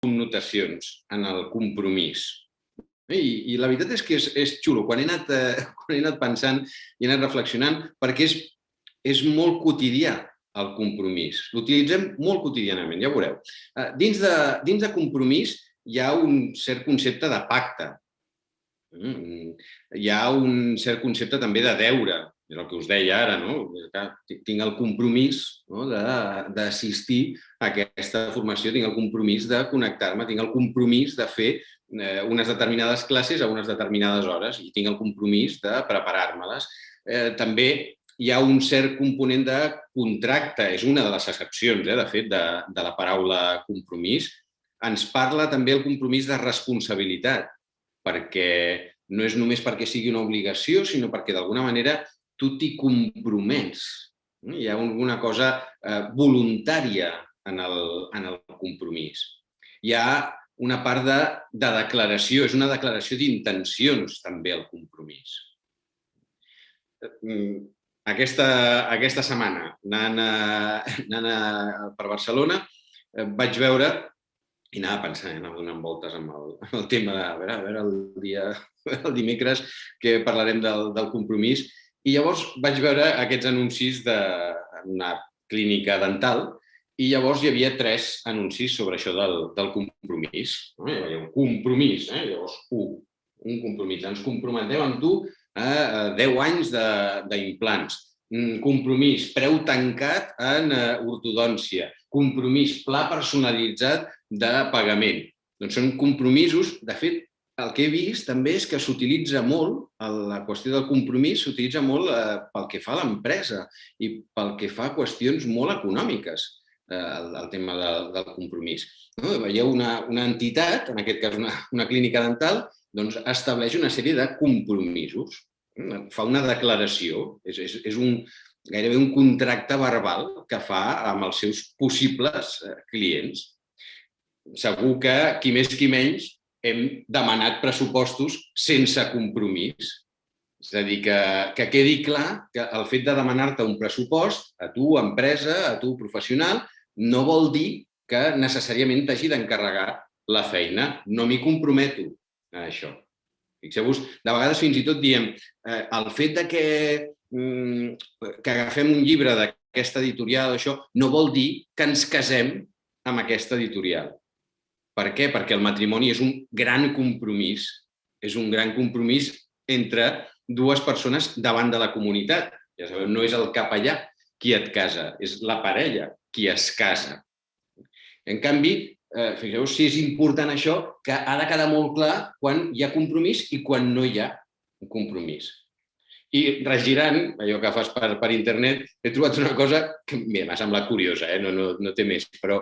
connotacions en el compromís. I la veritat és que és xulo. Quan he anat pensant i he anat reflexionant, perquè és molt quotidià el compromís. L'utilitzem molt quotidianament, ja ho veureu. Dins de compromís hi ha un cert concepte de pacte. Hi ha un cert concepte també de deure, és el que us deia ara, no? Tinc el compromís d'assistir a aquesta formació, tinc el compromís de connectar-me, tinc el compromís de fer unes determinades classes a unes determinades hores i tinc el compromís de preparar-me-les. També hi ha un cert component de contracte, és una de les accepcions, de fet, de la paraula compromís. Ens parla també el compromís de responsabilitat, perquè no és només perquè sigui una obligació, sinó perquè d'alguna manera tu t'hi compromets. Hi ha alguna cosa voluntària en el compromís. Hi ha una part de declaració, és una declaració d'intencions també el compromís. Aquesta setmana, anant per Barcelona, vaig veure i anava pensant, anava donant voltes amb el tema de, a veure el dimecres que parlarem del compromís, i llavors vaig veure aquests anuncis d'una clínica dental i llavors hi havia 3 anuncis sobre això del compromís. Hi havia un compromís, llavors un compromís. Ens comprometem amb tu a 10 anys d'implants. Compromís, preu tancat en ortodòncia. Compromís, pla personalitzat de pagament. Doncs són compromisos. De fet, el que he vist també és que s'utilitza molt, la qüestió del compromís s'utilitza molt pel que fa a l'empresa i pel que fa a qüestions molt econòmiques, el tema del compromís. Veieu una entitat, en aquest cas una clínica dental, doncs estableix una sèrie de compromisos. Fa una declaració, és gairebé un contracte verbal que fa amb els seus possibles clients. Segur que, qui més qui menys, hem demanat pressupostos sense compromís. És a dir, que quedi clar que el fet de demanar-te un pressupost, a tu, empresa, a tu, professional, no vol dir que necessàriament t'hagi d'encarregar la feina. No m'hi comprometo a això. Fixeu-vos, de vegades fins i tot diem el fet que agafem un llibre d'aquesta editorial, això no vol dir que ens casem amb aquesta editorial. Per què? Perquè el matrimoni és un gran compromís. És un gran compromís entre 2 persones davant de la comunitat. Ja sabeu, no és el capellà qui et casa, és la parella qui es casa. En canvi, fixeu-vos si és important això, que ha de quedar molt clar quan hi ha compromís i quan no hi ha un compromís. I regirant, allò que fas per internet, he trobat una cosa que m'ha semblat curiosa, no té més, però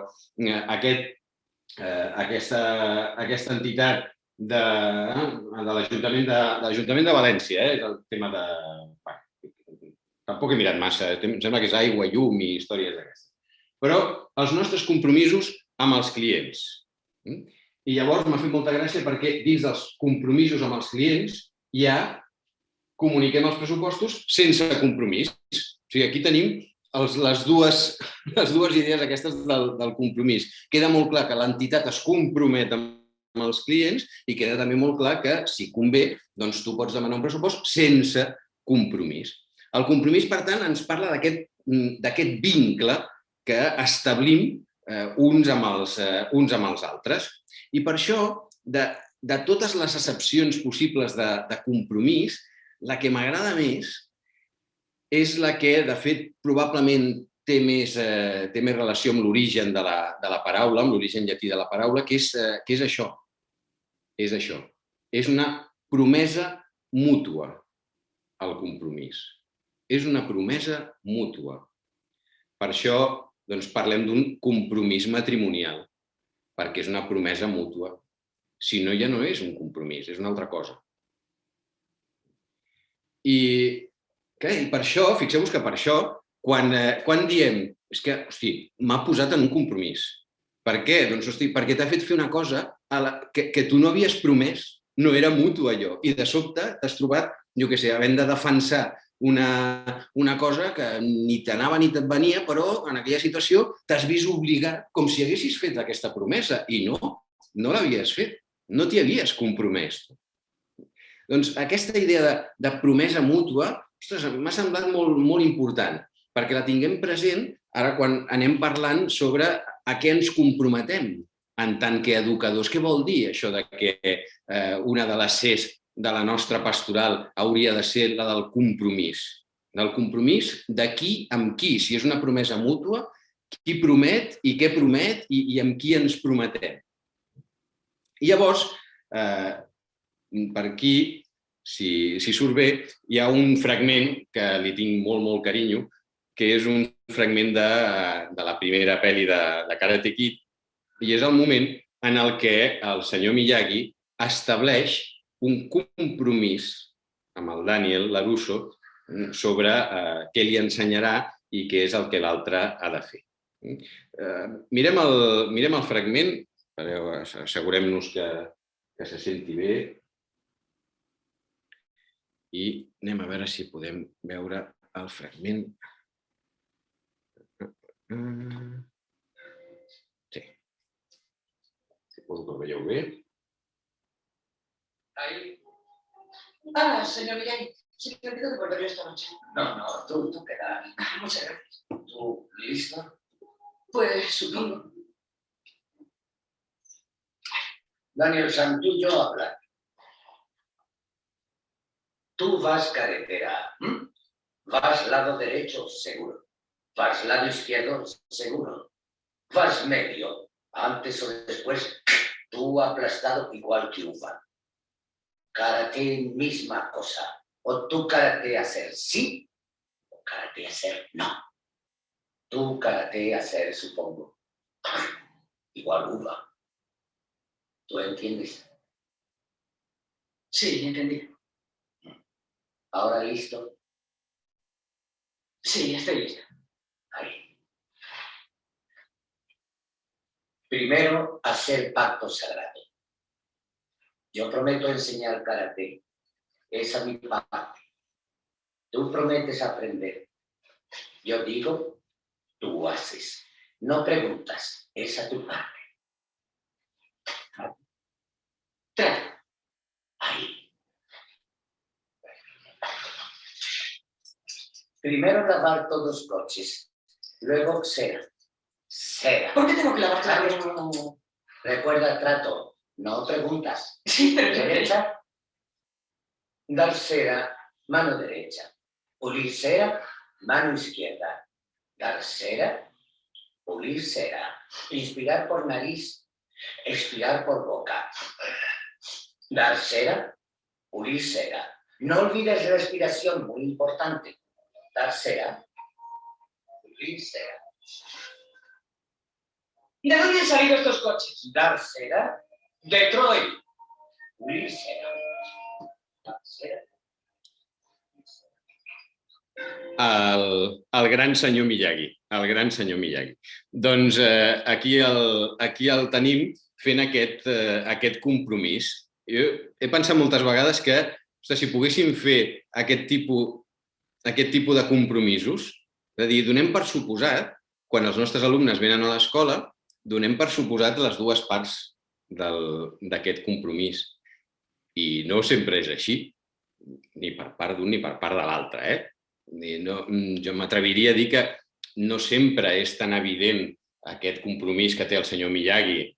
aquesta entitat de l'Ajuntament de València, és el tema de... Tampoc he mirat massa, em sembla que és aigua, llum i històries d'aquestes. Però els nostres compromisos amb els clients. I llavors m'ha fet molta gràcia perquè dins dels compromisos amb els clients hi ha comuniquem els pressupostos sense compromís. O sigui, aquí tenim les dues idees aquestes del compromís. Queda molt clar que l'entitat es compromet amb els clients i queda també molt clar que, si convé, doncs tu pots demanar un pressupost sense compromís. El compromís, per tant, ens parla d'aquest vincle que establim uns amb els altres. I per això, de totes les accepcions possibles de compromís, la que m'agrada més és la que, de fet, probablement té més relació amb l'origen de la paraula, amb l'origen llatí de la paraula, que és això. És això. És una promesa mútua, el compromís. És una promesa mútua. Per això doncs, parlem d'un compromís matrimonial, perquè és una promesa mútua. Si no, ja no és un compromís, és una altra cosa. I per això, fixeu-vos que per això, quan diem és que, hosti, m'ha posat en un compromís. Per què? Doncs, hosti, perquè t'ha fet fer una cosa que tu no havies promès, no era mutu allò, i de sobte t'has trobat, jo què sé, havent de defensar una cosa que ni t'anava ni te't venia, però en aquella situació t'has vist obligat com si haguessis fet aquesta promesa. I no, no l'havies fet, no t'hi havies compromès. Doncs aquesta idea de promesa mútua, ostres, m'ha semblat molt important, perquè la tinguem present ara quan anem parlant sobre a què ens comprometem en tant que educadors. Què vol dir això de que una de les Cs de la nostra pastoral hauria de ser la del compromís? Del compromís de qui amb qui, si és una promesa mútua, qui promet i què promet i amb qui ens prometem. I llavors, per aquí, si surt bé, hi ha un fragment que li tinc molt carinyo, que és un fragment de la primera pel·li de Karate Kid, i és el moment en el què el senyor Miyagi estableix un compromís amb el Daniel LaRusso sobre què li ensenyarà i què és el que l'altre ha de fer. Mirem el fragment, assegurem-nos que se senti bé i anem a veure si podem veure el fragment. Sí. Suposo que el veieu bé. Ah, señor Miyagi, sí, me olvidó de volver esta noche. No, tú quedas. Muchas gracias. ¿Tú listo? Pues supongo. Daniel Santullo habla. Tú vas carretera. Vas lado derecho, seguro. Vas lado izquierdo, seguro. Vas medio. Antes o después, tú aplastado igual que un fan. Karate, misma cosa. O tú karate hacer sí, o karate hacer no. Tú karate hacer, supongo. Igual uva. ¿Tú entiendes? Sí, entendí. ¿Ahora listo? Sí, estoy lista. Ahí. Primero, hacer pacto sagrado. Yo prometo enseñar karate. Esa es mi parte. Tú prometes aprender. Yo digo, tú haces. No preguntas. Esa es tu parte. Trato. Ahí. Primero lavar todos los coches. Luego cera. Cera. ¿Por qué tengo que lavar todo? No. Recuerda trato. No preguntas. Sí, pero Derecha. Dar cera, mano derecha. Pulir cera, mano izquierda. Dar cera, pulir cera. Inspirar por nariz, expirar por boca. Dar cera, pulir cera. No olvides respiración, muy importante. Dar cera, pulir cera. ¿De dónde han salido estos coches? Dar cera, Detroit. Pulir cera. Dar cera. El gran senyor Miyagi, el gran senyor Miyagi. Doncs aquí el tenim fent aquest compromís. Jo he pensat moltes vegades que si poguéssim fer aquest tipus de compromisos, és a dir, donem per suposat, quan els nostres alumnes venen a l'escola, donem per suposat les dues parts d'aquest compromís. I no sempre és així, ni per part d'un ni per part de l'altre. Jo m'atreviria a dir que no sempre és tan evident aquest compromís que té el senyor Miyagi.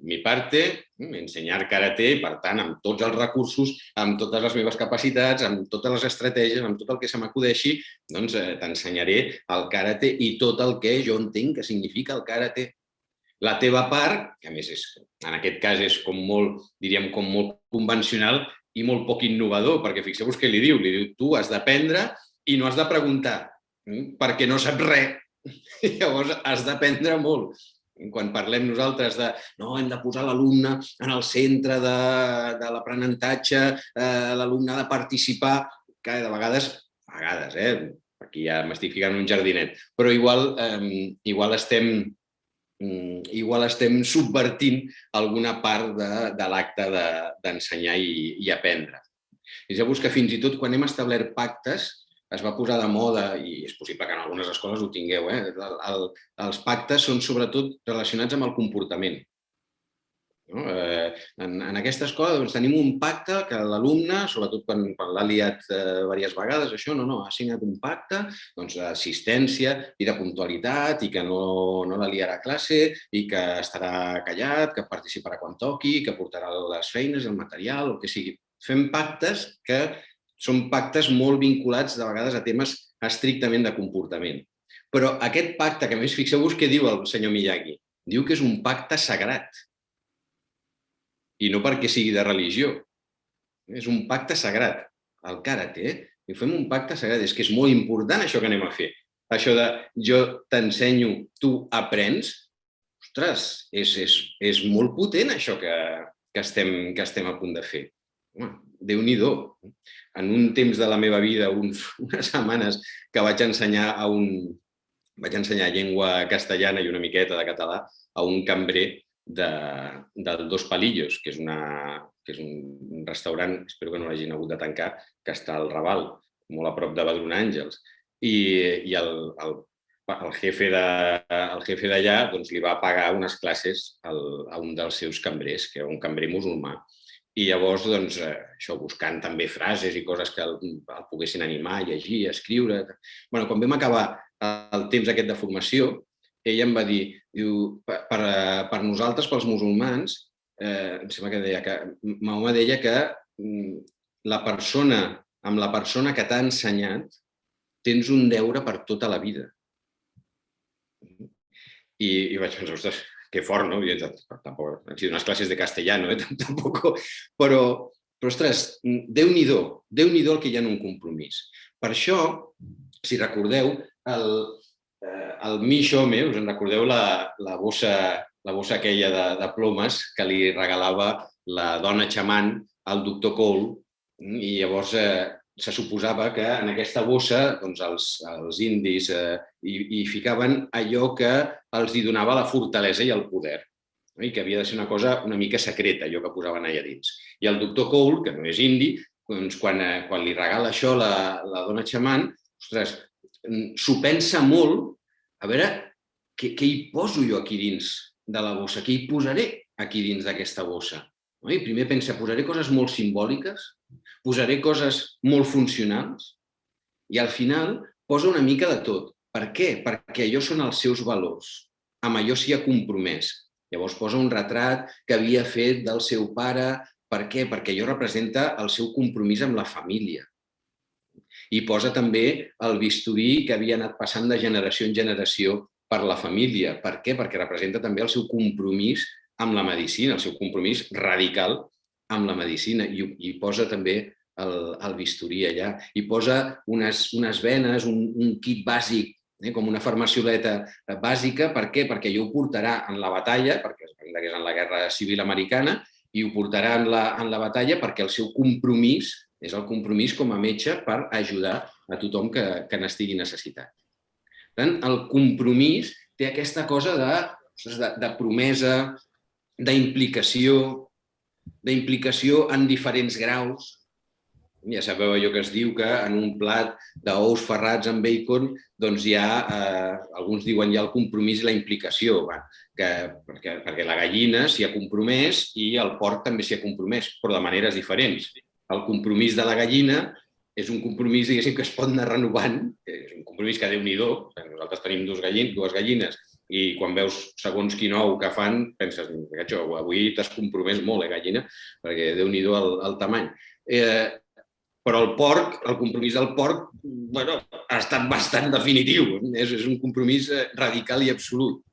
Mi parte, ensenyar karate, per tant, amb tots els recursos, amb totes les meves capacitats, amb totes les estratègies, amb tot el que se m'acudeixi, doncs t'ensenyaré el karate i tot el que jo entenc que significa el karate. La teva part, que a més en aquest cas és com molt convencional i molt poc innovador, perquè fixeu-vos què li diu, tu has d'aprendre i no has de preguntar, perquè no saps res. Llavors has d'aprendre molt. Quan parlem nosaltres de no, hem de posar l'alumne en el centre de l'aprenentatge, l'alumne ha de participar, que de vegades, aquí ja m'estic ficant un jardinet, però igual estem subvertint alguna part de l'acte d'ensenyar i aprendre. Fixeu-vos que fins i tot quan hem establert pactes es va posar de moda, i és possible que en algunes escoles ho tingueu, els pactes són sobretot relacionats amb el comportament. En aquesta escola tenim un pacte que l'alumne, sobretot quan l'ha liat diverses vegades, això ha signat un pacte d'assistència i de puntualitat i que no la liarà a classe i que estarà callat, que participarà quan toqui, que portarà les feines, el material, el que sigui. Fem pactes que són pactes molt vinculats de vegades a temes estrictament de comportament. Però aquest pacte, que a més fixeu-vos què diu el senyor Miyagi, diu que és un pacte sagrat. I no perquè sigui de religió. És un pacte sagrat. El karate, fem un pacte sagrat. És que és molt important això que anem a fer. Això de jo t'ensenyo, tu aprens. Ostres, és molt potent això que estem a punt de fer. Déu-n'hi-do. En un temps de la meva vida, unes setmanes que vaig ensenyar llengua castellana i una miqueta de català a un cambrer del Dos Palillos, que és un restaurant, espero que no l'hagin hagut de tancar, que està al Raval, molt a prop de Badruna Àngels. I el jefe d'allà li va pagar unes classes a un dels seus cambrers, que era un cambrer musulmà. I llavors, això, buscant també frases i coses que el poguessin animar, llegir, escriure. Quan vam acabar el temps aquest de formació, ell em va dir, per nosaltres, pels musulmans, em sembla que deia que Mahoma deia que amb la persona que t'ha ensenyat tens un deure per tota la vida. I vaig pensar, ostres, que fort, no? Tampoc han sigut unes classes de castellano, tampoc. Però, ostres, Déu-n'hi-do el que hi ha en un compromís. Per això, si recordeu, el Mi-Shome, us en recordeu la bossa aquella de plomes que li regalava la dona xaman al doctor Cole, i llavors se suposava que en aquesta bossa els indis hi ficaven allò que els donava la fortalesa i el poder, i que havia de ser una cosa una mica secreta, allò que posaven allà dins. I el doctor Cole, que no és indi, quan li regala això la dona xaman, ostres, s'ho pensa molt, a veure què hi poso jo aquí dins de la bossa, què hi posaré aquí dins d'aquesta bossa. I primer pensa, posaré coses molt simbòliques, posaré coses molt funcionals i al final posa una mica de tot. Per què? Perquè allò són els seus valors, amb allò s'hi ha compromès. Llavors posa un retrat que havia fet del seu pare. Per què? Perquè allò representa el seu compromís amb la família. I posa també el bisturí que havia anat passant de generació en generació per la família. Per què? Perquè representa també el seu compromís amb la medicina, el seu compromís radical amb la medicina. I posa també el bisturí allà. I posa unes venes, un kit bàsic, com una farmacioleta bàsica. Per què? Perquè allò ho portarà en la batalla, perquè és en la Guerra Civil Americana, i ho portarà en la batalla perquè el seu compromís és el compromís com a metge per ajudar a tothom que n'estigui necessitat. Per tant, el compromís té aquesta cosa de promesa, d'implicació en diferents graus. Ja sabeu allò que es diu que en un plat d'ous ferrats amb bacon hi ha, alguns diuen, hi ha el compromís i la implicació, perquè la gallina s'hi ha compromès i el porc també s'hi ha compromès, però de maneres diferents. El compromís de la gallina és un compromís, diguéssim, que es pot anar renovant, és un compromís que Déu-n'hi-do. Nosaltres tenim dues gallines i quan veus segons quin ou que fan, penses, avui t'has compromès molt, gallina, perquè Déu-n'hi-do el tamany. Però el compromís del porc, ha estat bastant definitiu. És un compromís radical i absolut.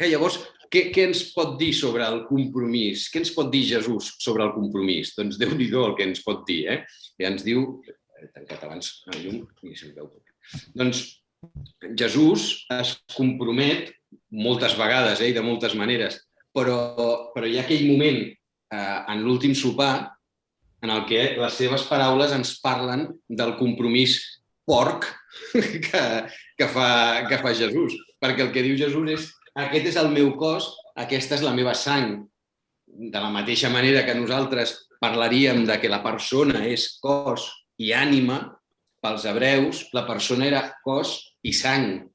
Llavors, què ens pot dir sobre el compromís? Què ens pot dir Jesús sobre el compromís? Doncs Déu-n'hi-do el que ens pot dir. I ens diu... He tancat abans el llum i se'm veu tot. Doncs Jesús es compromet moltes vegades i de moltes maneres, però hi ha aquell moment en l'últim sopar en el que les seves paraules ens parlen del compromís porc que fa Jesús. Perquè el que diu Jesús és: aquest és el meu cos, aquesta és la meva sang. De la mateixa manera que nosaltres parlaríem de que la persona és cos i ànima, pels hebreus la persona era cos i sang.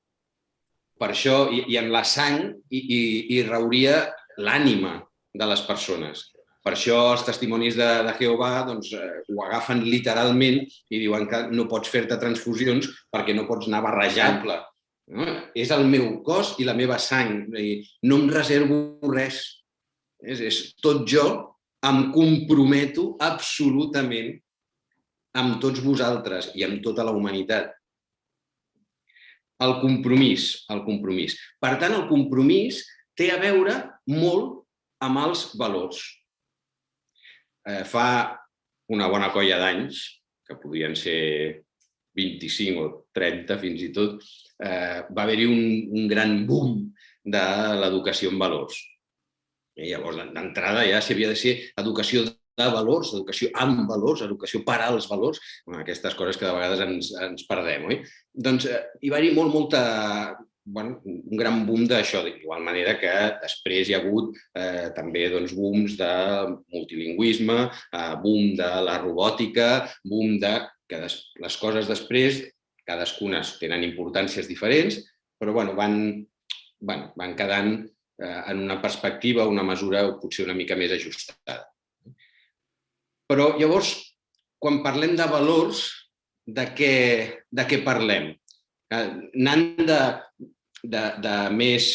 Per això, i en la sang hi rauria l'ànima de les persones. Per això els testimonis de Jehovà ho agafen literalment i diuen que no pots fer-te transfusions perquè no pots anar barrejant-la. És el meu cos i la meva sang. No em reservo res. És tot jo, em comprometo absolutament amb tots vosaltres i amb tota la humanitat. El compromís. Per tant, el compromís té a veure molt amb els valors. Fa una bona colla d'anys, que podrien ser 25 o 30 fins i tot, va haver-hi un gran boom de l'educació en valors. I llavors, d'entrada, ja si havia de ser educació de valors, educació amb valors, educació per als valors, aquestes coses que de vegades ens perdem, oi? Doncs hi va haver un gran boom d'això, d'igual manera que després hi ha hagut també booms de multilingüisme, boom de la robòtica, boom de que les coses després, cadascunes tenen importàncies diferents, però van quedant en una perspectiva, una mesura potser una mica més ajustada. Però llavors, quan parlem de valors, de què parlem? Anant de més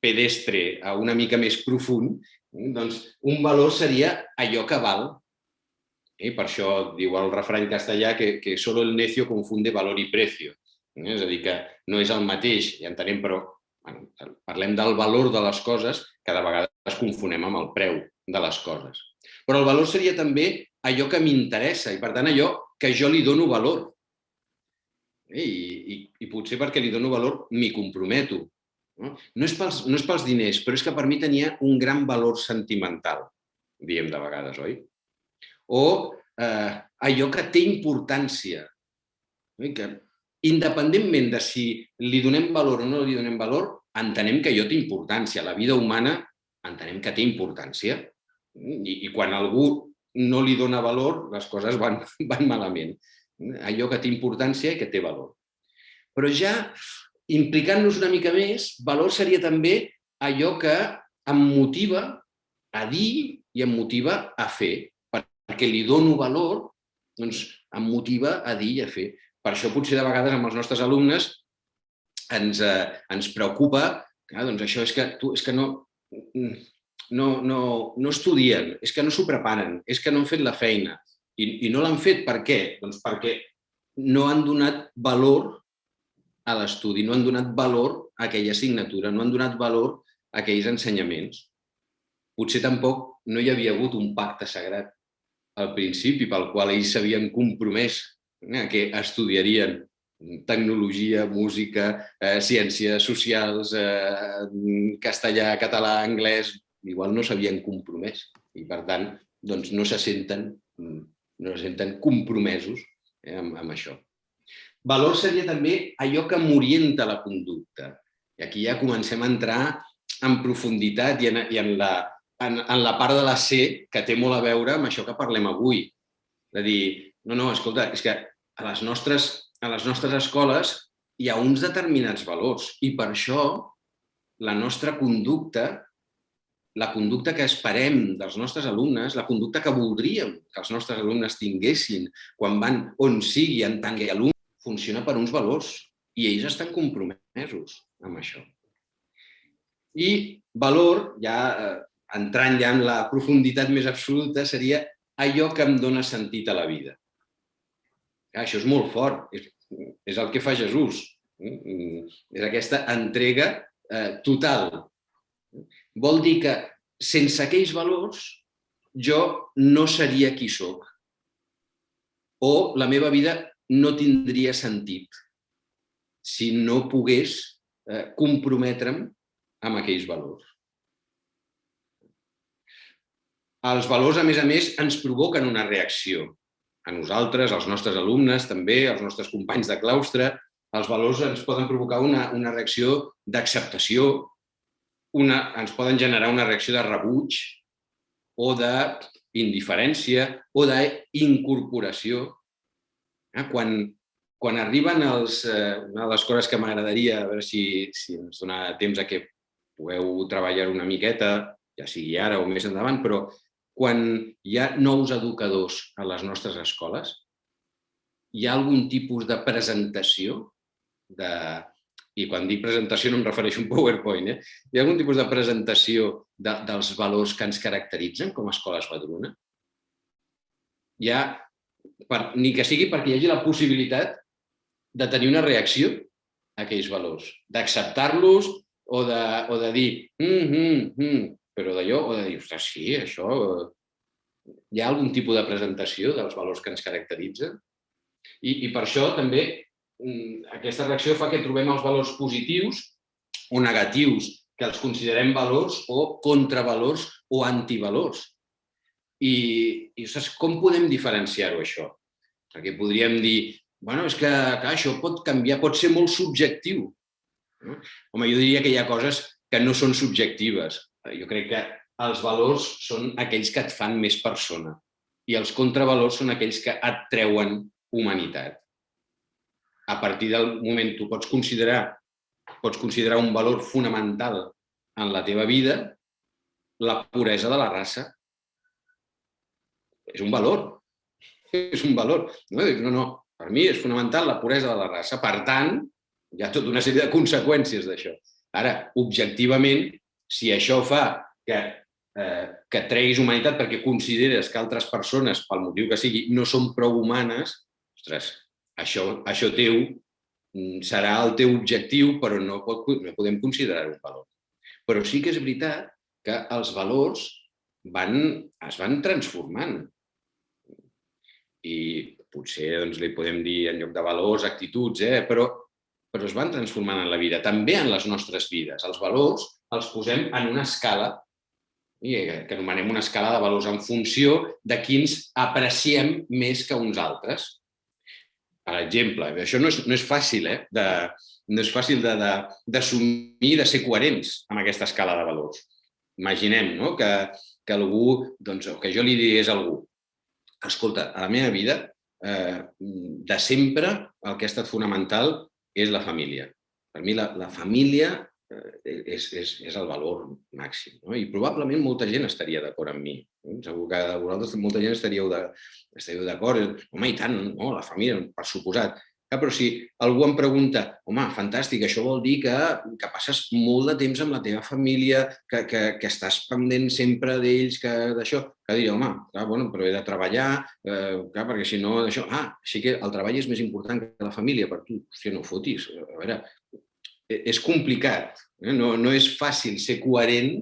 pedestre a una mica més profund, doncs un valor seria allò que val. Per això diu el refrany castellà que solo el necio confunde valor i precio. És a dir, que no és el mateix, ja entenem, però parlem del valor de les coses que de vegades confonem amb el preu de les coses. Però el valor seria també allò que m'interessa i, per tant, allò que jo li dono valor. I potser perquè li dono valor m'hi comprometo. No és pels diners, però és que per mi tenia un gran valor sentimental, diem de vegades, oi? O allò que té importància. Que independentment de si li donem valor o no li donem valor, entenem que allò té importància. La vida humana entenem que té importància. I quan algú no li dona valor, les coses van malament. Allò que té importància i que té valor. Però ja, implicant-nos una mica més, valor seria també allò que em motiva a dir i em motiva a fer. Perquè li dono valor, doncs em motiva a dir i a fer. Per això potser de vegades amb els nostres alumnes ens preocupa, doncs això és que no estudien, és que no s'ho preparen, és que no han fet la feina. I no l'han fet per què? Doncs perquè no han donat valor a l'estudi, no han donat valor a aquella assignatura, no han donat valor a aquells ensenyaments. Potser tampoc no hi havia hagut un pacte sagrat al principi pel qual ells s'havien compromès que estudiarien tecnologia, música, ciències socials, castellà, català, anglès, igual no s'havien compromès i, per tant, doncs no se senten compromesos amb això. Valor seria també allò que m'orienta la conducta. I aquí ja comencem a entrar en profunditat i en la part de la C que té molt a veure amb això que parlem avui. De dir, no, escolta, és que a les nostres escoles hi ha uns determinats valors i per això la nostra conducta, la conducta que esperem dels nostres alumnes, la conducta que voldríem que els nostres alumnes tinguessin quan van on sigui en tant que alumnes, funciona per uns valors i ells estan compromesos amb això. I valor, ja entrant ja en la profunditat més absoluta, seria allò que em dona sentit a la vida. Això és molt fort, és el que fa Jesús, és aquesta entrega total. Vol dir que sense aquells valors jo no seria qui soc o la meva vida no tindria sentit si no pogués comprometre'm amb aquells valors. Els valors, a més, ens provoquen una reacció. A nosaltres, als nostres alumnes també, als nostres companys de claustre, els valors ens poden provocar una reacció d'acceptació, ens poden generar una reacció de rebuig o d'indiferència o d'incorporació. Quan arriben una de les coses que m'agradaria, a veure si ens dona temps a que pugueu treballar una miqueta, ja sigui ara o més endavant, però quan hi ha nous educadors a les nostres escoles, hi ha algun tipus de presentació, i quan dic presentació no em refereixo a un PowerPoint, hi ha algun tipus de presentació dels valors que ens caracteritzen com a escola espadruna? Hi ha, ni que sigui perquè hi hagi la possibilitat de tenir una reacció a aquells valors, d'acceptar-los o de dir però d'allò, o de dir, ostres, sí, això... Hi ha algun tipus de presentació dels valors que ens caracteritzen? I per això també aquesta reacció fa que trobem els valors positius o negatius, que els considerem valors o contravalors o antivalors. I ostres, com podem diferenciar-ho, això? Perquè podríem dir, bueno, és que això pot canviar, pot ser molt subjectiu. Home, jo diria que hi ha coses que no són subjectives. Jo crec que els valors són aquells que et fan més persona i els contravalors són aquells que et treuen humanitat. A partir del moment tu pots considerar un valor fonamental en la teva vida la puresa de la raça. És un valor. És un valor. No, per mi és fonamental la puresa de la raça. Per tant, hi ha tota una sèrie de conseqüències d'això. Ara, objectivament, si això fa que treguis humanitat perquè consideres que altres persones, pel motiu que sigui, no són prou humanes, ostres, això teu serà el teu objectiu, però no podem considerar-ho un valor. Però sí que és veritat que els valors es van transformant. I potser li podem dir en lloc de valors, actituds, però es van transformant en la vida, també en les nostres vides. Els valors els posem en una escala que anomenem una escala de valors en funció de quins apreciem més que uns altres. Per exemple, això no és fàcil, no és fàcil d'assumir, de ser coherents amb aquesta escala de valors. Imaginem que algú, o que jo li digués a algú, escolta, a la meva vida, de sempre, el que ha estat fonamental és la família. Per mi la família és el valor màxim. I probablement molta gent estaria d'acord amb mi. Segur que vosaltres molta gent estaríeu d'acord. Home, i tant, no, la família, per suposat. Però si algú em pregunta, home, fantàstic, això vol dir que passes molt de temps amb la teva família, que estàs pendent sempre d'ells, d'això, que diré, home, però he de treballar, perquè si no, d'això... Així que el treball és més important que la família per tu. Hòstia, no fotis. A veure, és complicat, no és fàcil ser coherent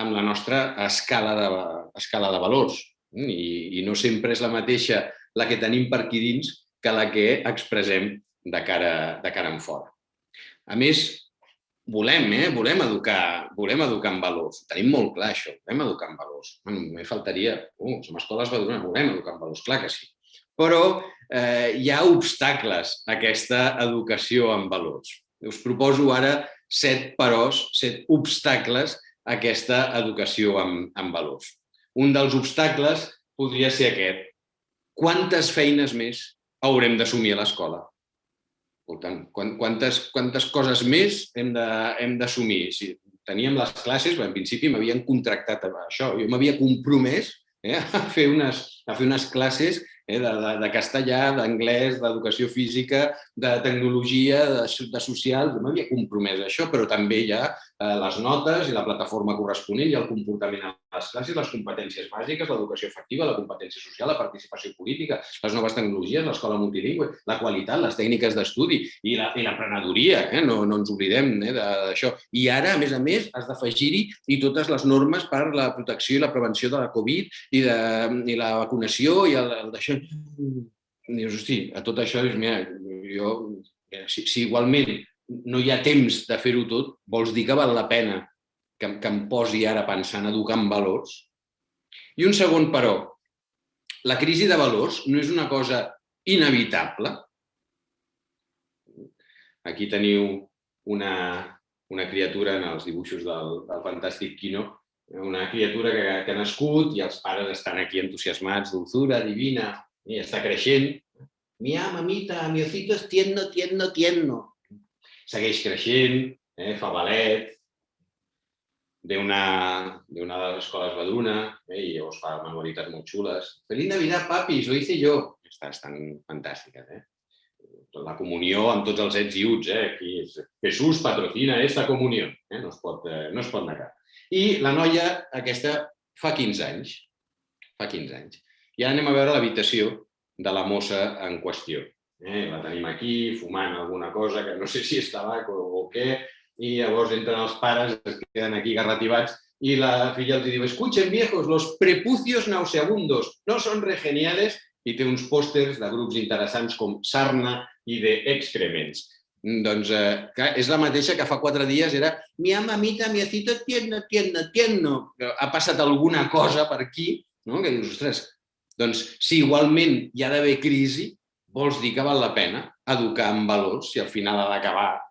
amb la nostra escala de valors i no sempre és la mateixa la que tenim per aquí dins que la que expressem de cara en fora. A més, volem educar en valors. Tenim molt clar això, volem educar en valors. Només faltaria, som escoles espadrunes, volem educar en valors, clar que sí. Però hi ha obstacles a aquesta educació en valors. Us proposo ara 7 peròs, 7 obstacles a aquesta educació en valors. Un dels obstacles podria ser aquest. Quantes feines més haurem d'assumir a l'escola? Quantes coses més hem d'assumir? Si teníem les classes, en principi m'havien contractat a això. Jo m'havia compromès a fer unes classes de castellà, d'anglès, d'educació física, de tecnologia, de social. Jo m'havia compromès a això, però també hi ha les notes i la plataforma corresponent, i el comportament a les classes, les competències bàsiques, l'educació efectiva, la competència social, la participació política, les noves tecnologies, l'escola multilingüe, la qualitat, les tècniques d'estudi i l'emprenedoria, no ens oblidem d'això. I ara, a més, has d'afegir-hi i totes les normes per la protecció i la prevenció de la Covid i la vacunació i d'això. Dius, hosti, a tot això, mira, si igualment no hi ha temps de fer-ho tot, vols dir que val la pena que em posi ara a pensar en educar en valors? I un segon, però, la crisi de valors no és una cosa inevitable. Aquí teniu una criatura en els dibuixos del fantàstic Quino, una criatura que ha nascut i els pares estan aquí entusiasmats, dulzura, divina, i està creixent. Mira, mamita, mi osito es tierno, tierno, tierno. Segueix creixent, fa ballet. de una de las escoles Baduna, i llavors fa manualitats molt xules. Feliz Navidad, papis, lo hice yo. Estan fantàstiques, La comunió amb tots els ets i uts, Aquí Jesús patrocina esta comunió, no es pot negar. I la noia aquesta fa 15 anys. Fa 15 anys. I ara anem a veure l'habitació de la mossa en qüestió. La tenim aquí, fumant alguna cosa, que no sé si és tabac o què, i llavors entren els pares, es queden aquí garrativats, i la filla els diu, escuchen viejos, los prepucios nauseabundos no son re geniales, i té uns pòsters de grups interessants com Sarna i de Excrements. Doncs és la mateixa que fa 4 dies era mi mamita, mi acito tierno, tierno, tierno. Ha passat alguna cosa per aquí, que dius, ostres, doncs si igualment hi ha d'haver crisi, vols dir que val la pena educar en valors si al final ha d'acabar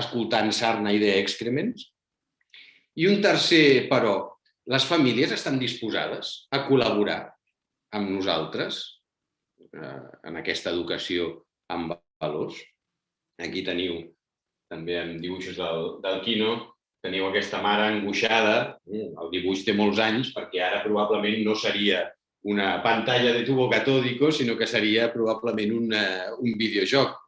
escoltant Sarna i de Excrements? I un tercer, però, les famílies estan disposades a col·laborar amb nosaltres en aquesta educació amb valors. Aquí teniu, també en dibuixos del Quino, teniu aquesta mare angoixada. El dibuix té molts anys perquè ara probablement no seria una pantalla de tubo catódico, sinó que seria probablement un videojoc.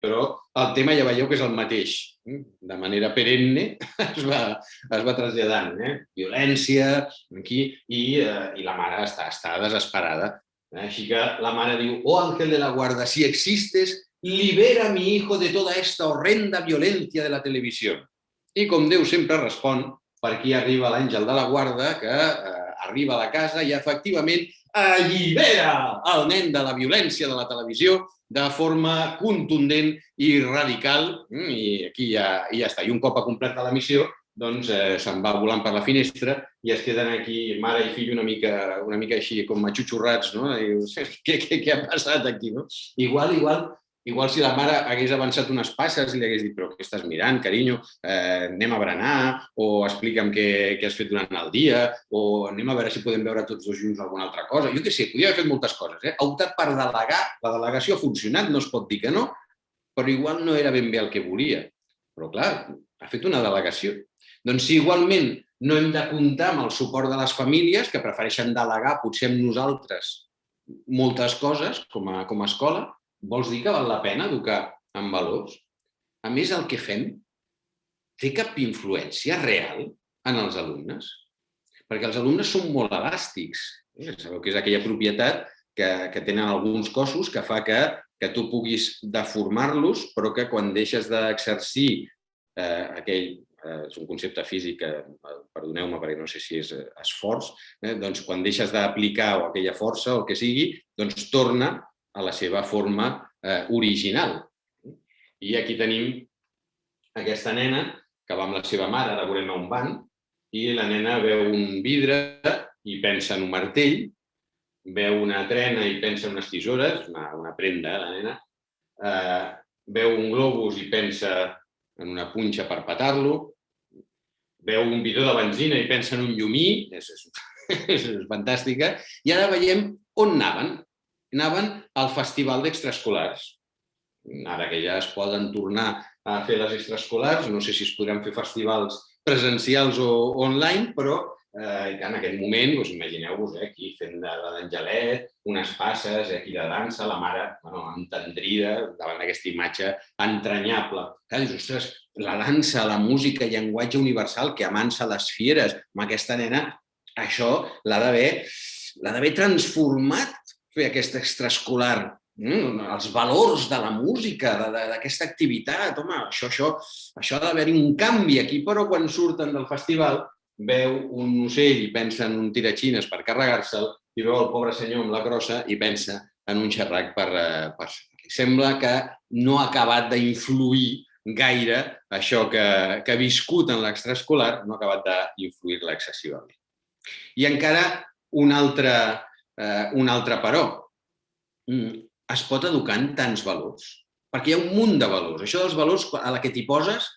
Però el tema ja veieu que és el mateix. De manera perenne es va traslladant. Violència, aquí, i la mare està desesperada. Així que la mare diu, oh ángel de la guarda, si existes, libera a mi hijo de toda esta horrenda violencia de la televisió. I com Déu sempre respon, per aquí arriba l'àngel de la guarda, que arriba a la casa i efectivament allibera el nen de la violència de la televisió de forma contundent i radical, i aquí ja està. I un cop ha completat la missió, doncs se'n va volant per la finestra i es queden aquí mare i fill una mica així com atxutxurrats, no? Què ha passat aquí, no? Igual si la mare hagués avançat unes passes i li hagués dit però què estàs mirant, carinyo, anem a berenar, o explica'm què has fet durant el dia, o anem a veure si podem veure tots dos junts alguna altra cosa. Jo què sé, podia haver fet moltes coses. Ha optat per delegar, la delegació ha funcionat, no es pot dir que no, però igual no era ben bé el que volia. Però clar, ha fet una delegació. Doncs si igualment no hem de comptar amb el suport de les famílies, que prefereixen delegar potser amb nosaltres moltes coses com a escola, vols dir que val la pena educar en valors? A més, el que fem té cap influència real en els alumnes? Perquè els alumnes són molt elàstics. Sabeu que és aquella propietat que tenen alguns cossos que fa que tu puguis deformar-los, però que quan deixes d'exercir aquell, és un concepte físic, perdoneu-me perquè no sé si és esforç, doncs quan deixes d'aplicar aquella força o el que sigui, doncs torna a la seva forma original. I aquí tenim aquesta nena que va amb la seva mare, ara veurem on van, i la nena veu un vidre i pensa en un martell, veu una trena i pensa en unes tisores, una prenda, la nena, veu un globus i pensa en una punxa per petar-lo, veu un bidó de benzina i pensa en un llumí, és fantàstica, i ara veiem on anaven. Anaven al festival d'extraescolars. Ara que ja es poden tornar a fer les extraescolars, no sé si es podran fer festivals presencials o online, però en aquest moment, imagineu-vos aquí fent d'Angelet, unes passes aquí de dansa, la mare entendrida davant d'aquesta imatge entranyable. Dius, ostres, la dansa, la música, llenguatge universal que amansa les fieres, amb aquesta nena, això l'ha d'haver transformat fer aquesta extraescolar, els valors de la música, d'aquesta activitat. Home, això ha d'haver-hi un canvi aquí, però quan surten del festival veu un ocell i pensa en un tiratxines per carregar-se'l i veu el pobre senyor amb la crossa i pensa en un xerrac per li sembla que no ha acabat d'influir gaire això que ha viscut en l'extraescolar, no ha acabat d'influir-la excessivament. I encara un altre però. Es pot educar en tants valors, perquè hi ha un munt de valors. Això dels valors, a la que t'hi poses,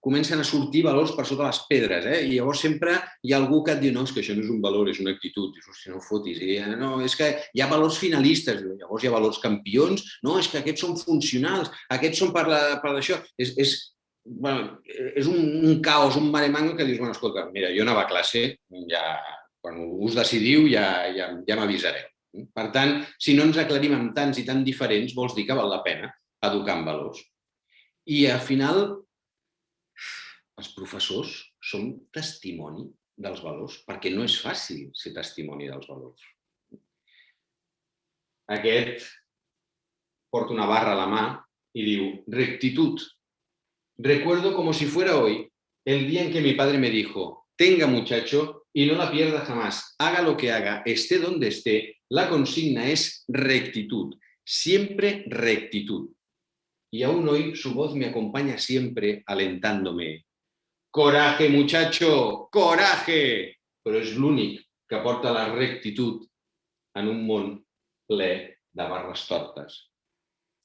comencen a sortir valors per sota les pedres, i llavors sempre hi ha algú que et diu no, és que això no és un valor, és una actitud, si no fotis, no, és que hi ha valors finalistes, llavors hi ha valors campions, no, és que aquests són funcionals, aquests són per això. és un caos, un mare-mango que dius, escolta, mira, jo anava a classe, quan us decidiu ja m'avisareu. Per tant, si no ens aclarim amb tants i tan diferents, vols dir que val la pena educar en valors. I al final, els professors som testimoni dels valors, perquè no és fàcil ser testimoni dels valors. Aquest porta una barra a la mà y digo, rectitud. Recuerdo como si fuera hoy el día en que mi padre me dijo, tenga muchacho y no la pierda jamás, haga lo que haga, esté donde esté, la consigna es rectitud, siempre rectitud. Y aún hoy su voz me acompaña siempre alentándome. Coraje, muchacho, coraje! Però és l'únic que porta la rectitud en un món ple de barres tortes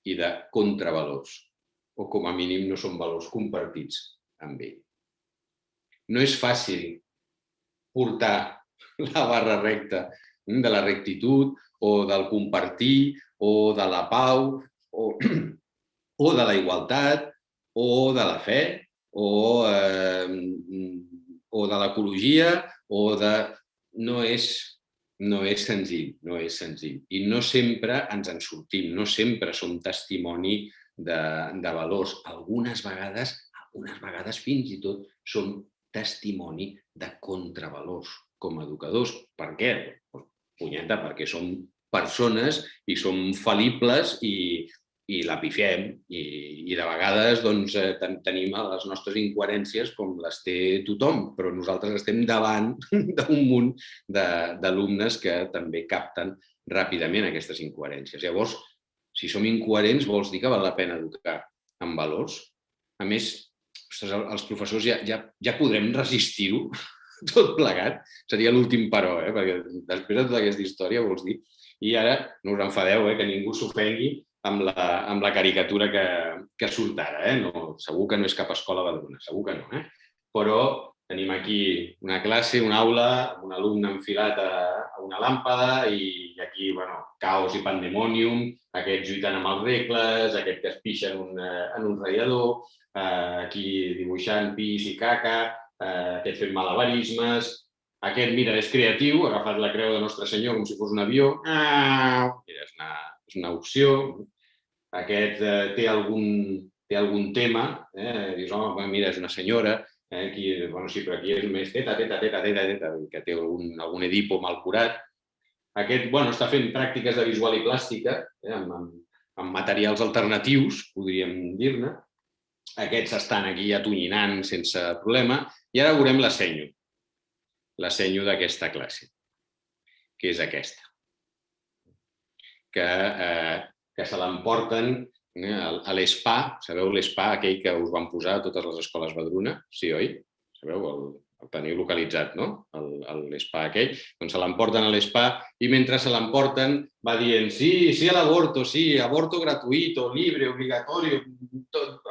i de contravalors, o com a mínim no són valors compartits amb ell. No és fàcil portar la barra recta de la rectitud o del compartir o de la pau o de la igualtat o de la fe o de l'ecologia o de... No és senzill, no és senzill. I no sempre ens en sortim, no sempre som testimoni de valors. Algunes vegades fins i tot som testimoni de contravalors com a educadors. Per què? Punyeta, perquè som persones i som fal·libles i la pifiem i de vegades tenim les nostres incoherències com les té tothom, però nosaltres estem davant d'un munt d'alumnes que també capten ràpidament aquestes incoherències. Llavors, si som incoherents vols dir que val la pena educar en valors. A més, els professors ja podrem resistir-ho tot plegat. Seria l'últim però, perquè després de tota aquesta història vols dir... I ara no us enfadeu, que ningú s'ofengui amb la caricatura que surt ara. No, segur que no és cap escola badruna, segur que no. Però tenim aquí una classe, una aula, un alumne enfilat a una làmpada i aquí, caos i pandemònium, aquests lluitant amb els regles, aquest que es pixa en un radiador, aquí dibuixant pis i caca, aquest fent malabarismes, aquest, mira, és creatiu, ha agafat la creu de Nostre Senyor com si fos un avió, mira, és una opció. Aquest té algun tema, dius, home, mira, és una senyora, sí, però aquí és més teta, que té algun edipo mal curat. Aquest, està fent pràctiques de visual i plàstica, amb materials alternatius, podríem dir-ne. Aquests estan aquí atonyinant sense problema. I ara veurem la senyo d'aquesta classe, que és aquesta. Que se l'emporten a l'ESPA. Sabeu l'ESPA, aquell que us van posar a totes les escoles Badruna? Sí, oi? Sabeu? El teniu localitzat, no? L'ESPA aquell. Doncs se l'emporten a l'ESPA i mentre se l'emporten va dient sí al aborto, sí, aborto gratuito, libre, obligatorio,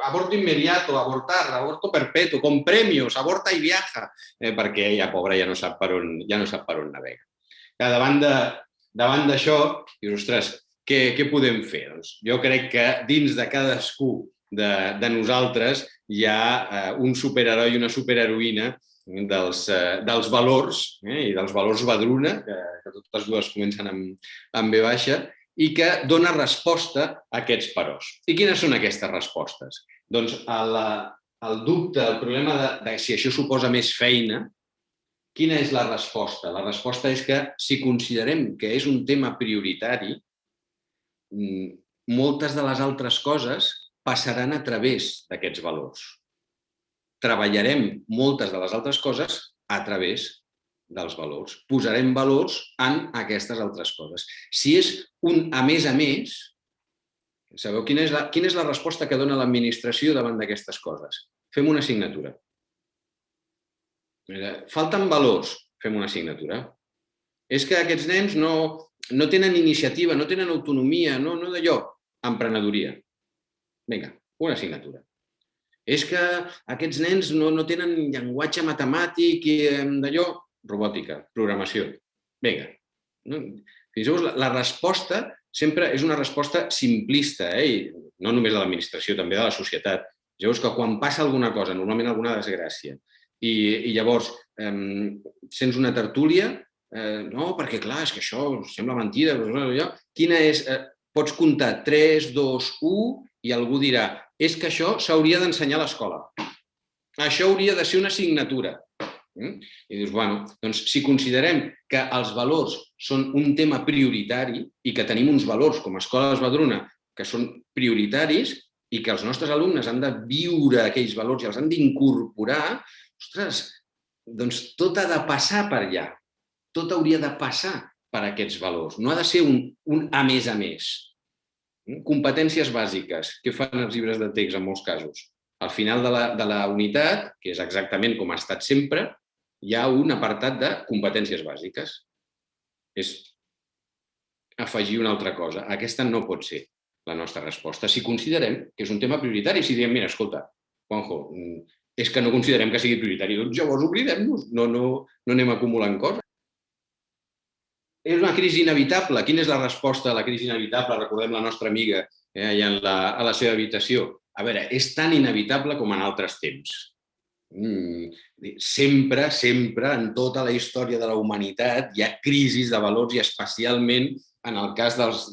aborto inmediato, abortar, aborto perpetuo, con premios, aborta i viaja, perquè ella, pobra, ja no sap per on navega. Davant d'això, dius, ostres, què podem fer? Doncs jo crec que dins de cadascú de nosaltres hi ha un superheroi i una superheroïna dels valors i dels valors Badruna, que totes dues comencen amb B baixa, i que dona resposta a aquests peròs. I quines són aquestes respostes? Doncs el dubte, el problema de si això suposa més feina, quina és la resposta? La resposta és que si considerem que és un tema prioritari, moltes de les altres coses passaran a través d'aquests valors. Treballarem moltes de les altres coses a través dels valors. Posarem valors en aquestes altres coses. Si és un a més, sabeu quina és la resposta que dona l'administració davant d'aquestes coses? Fem una assignatura. Falten valors, fem una assignatura. És que aquests nens no tenen iniciativa, no tenen autonomia, no d'allò, emprenedoria. Vinga, una assignatura. És que aquests nens no tenen llenguatge matemàtic i d'allò, robòtica, programació. Vinga. Fixeu-vos, la resposta sempre és una resposta simplista, no només de l'administració, també de la societat. Llavors, que quan passa alguna cosa, normalment alguna desgràcia, i llavors sents una tertúlia, no, perquè clar, és que això sembla mentida, quina és... Pots comptar 3, 2, 1 i algú dirà és que això s'hauria d'ensenyar a l'escola. Això hauria de ser una assignatura. I dius, bueno, doncs si considerem que els valors són un tema prioritari i que tenim uns valors com a Escola Esbadruna que són prioritaris i que els nostres alumnes han de viure aquells valors i els han d'incorporar, ostres, doncs tot ha de passar per allà. Tot hauria de passar per aquests valors. No ha de ser un a més a més. Competències bàsiques, que fan els llibres de text en molts casos. Al final de la unitat, que és exactament com ha estat sempre, hi ha un apartat de competències bàsiques. És afegir una altra cosa. Aquesta no pot ser la nostra resposta. Si considerem que és un tema prioritari, si diem, mira, escolta, Juanjo, és que no considerem que sigui prioritari, doncs llavors oblidem-nos, no anem acumulant coses. És una crisi inevitable. Quina és la resposta a la crisi inevitable? Recordem la nostra amiga allà a la seva habitació. A veure, és tan inevitable com en altres temps. Sempre, en tota la història de la humanitat, hi ha crisis de valors i especialment en el cas dels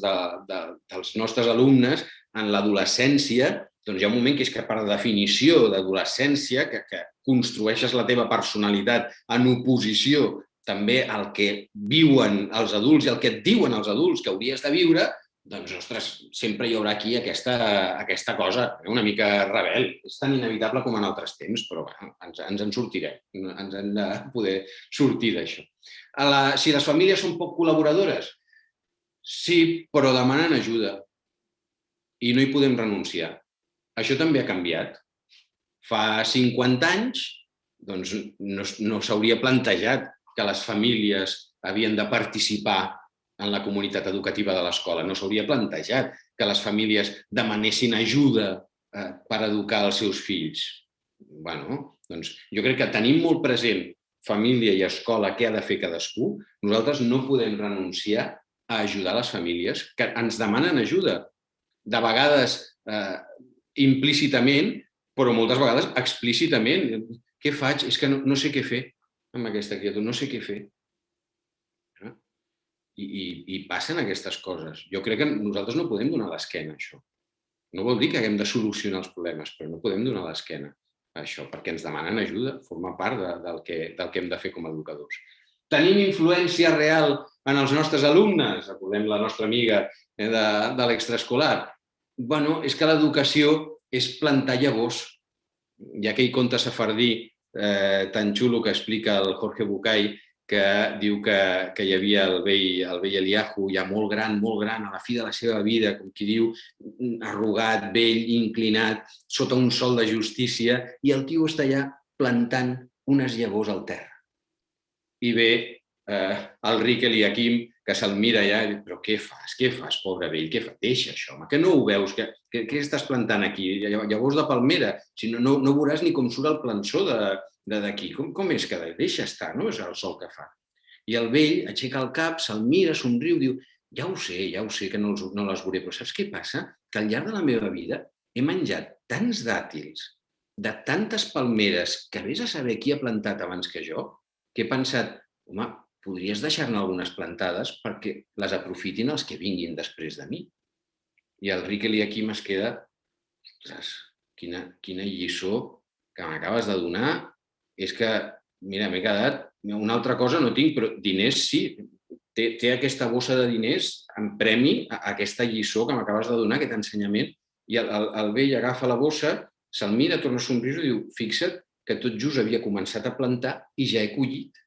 nostres alumnes, en l'adolescència, doncs hi ha un moment que és que per definició d'adolescència, que construeixes la teva personalitat en oposició també al que viuen els adults i el que et diuen els adults que hauries de viure, doncs, ostres, sempre hi haurà aquí aquesta cosa una mica rebel. És tan inevitable com en altres temps, però ens en sortirem. Ens hem de poder sortir d'això. Si les famílies són poc col·laboradores, sí, però demanen ajuda i no hi podem renunciar. Això també ha canviat. Fa 50 anys doncs, no s'hauria plantejat que les famílies havien de participar en la comunitat educativa de l'escola. No s'hauria plantejat que les famílies demanessin ajuda per educar els seus fills. Bueno, doncs jo crec que tenim molt present família i escola, què ha de fer cadascú. Nosaltres no podem renunciar a ajudar les famílies que ens demanen ajuda. De vegades implícitament, però moltes vegades explícitament. Què faig? És que no sé què fer amb aquesta criatura, no sé què fer. I passen aquestes coses. Jo crec que nosaltres no podem donar l'esquena a això. No vol dir que haguem de solucionar els problemes, però no podem donar l'esquena a això, perquè ens demanen ajuda, forma part del que hem de fer com a educadors. Tenim influència real en els nostres alumnes? Recordem la nostra amiga de l'extraescolar. Bueno, és que l'educació és plantar llavors. Hi ha aquell conte sefardí tan xulo que explica el Jorge Bucay, que diu que hi havia el vell Eliahu, ja molt gran, a la fi de la seva vida, com qui diu, arrugat, vell, inclinat, sota un sol de justícia, i el tio està allà plantant unes llavors al terra. I ve el ric Eliakim, que se'l mira allà i diu, però què fas, pobre vell, què fas? Deixa això, home, que no ho veus? Què estàs plantant aquí? Llavors de palmera, si no veuràs ni com surt el plançó d'aquí. Com és que deixa estar, no? És el sol que fa. I el vell aixeca el cap, se'l mira, somriu, diu, ja ho sé que no les veuré, però saps què passa? Que al llarg de la meva vida he menjat tants dàtils de tantes palmeres que vés a saber qui ha plantat abans que jo, que he pensat, home, podries deixar-ne algunes plantades perquè les aprofitin els que vinguin després de mi. I el ric Eliakim es queda, ostres, quina lliçó que m'acabes de donar. És que, mira, m'he quedat, una altra cosa no tinc, però diners sí. Té aquesta bossa de diners en premi a aquesta lliçó que m'acabes de donar, aquest ensenyament, i el vell agafa la bossa, se'l mira, torna a somriure i diu, fixa't que tot just havia començat a plantar i ja he collit.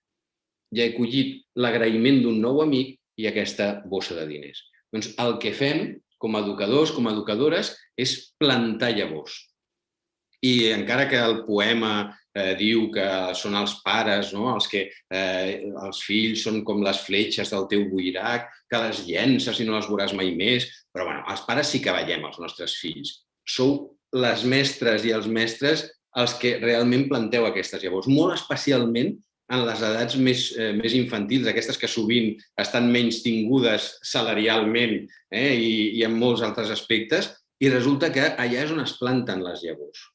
Ja he collit l'agraïment d'un nou amic i aquesta bossa de diners. Doncs el que fem com a educadors, com a educadores, és plantar llavors. I encara que el poema diu que són els pares, els fills són com les fletxes del teu buirac, que les llences i no les veuràs mai més, però els pares sí que veiem els nostres fills. Sou les mestres i els mestres els que realment planteu aquestes llavors, molt especialment en les edats més infantils, aquestes que sovint estan menys tingudes salarialment i en molts altres aspectes, i resulta que allà és on es planten les llavors.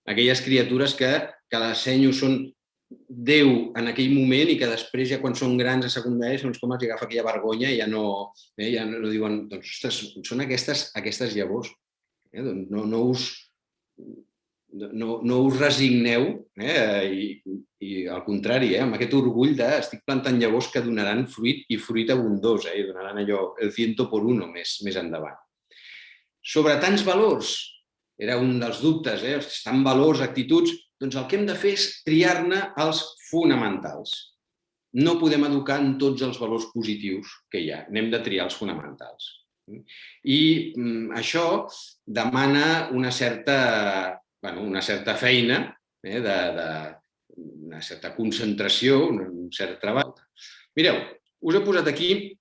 aquelles criatures que les senyos són Déu en aquell moment i que després, ja quan són grans a secundària, segons com els agafa aquella vergonya i ja no diuen, doncs, ostres, són aquestes llavors. No us resigneu i al contrari, amb aquest orgull de estic plantant llavors que donaran fruit i fruit abundós, i donaran allò, el 100 por 1 més endavant. Sobre tants valors, era un dels dubtes, tants valors, actituds, doncs el que hem de fer és triar-ne els fonamentals. No podem educar en tots els valors positius que hi ha, n'hem de triar els fonamentals. I això demana una certa feina, una certa concentració, un cert treball. Mireu, us he posat aquí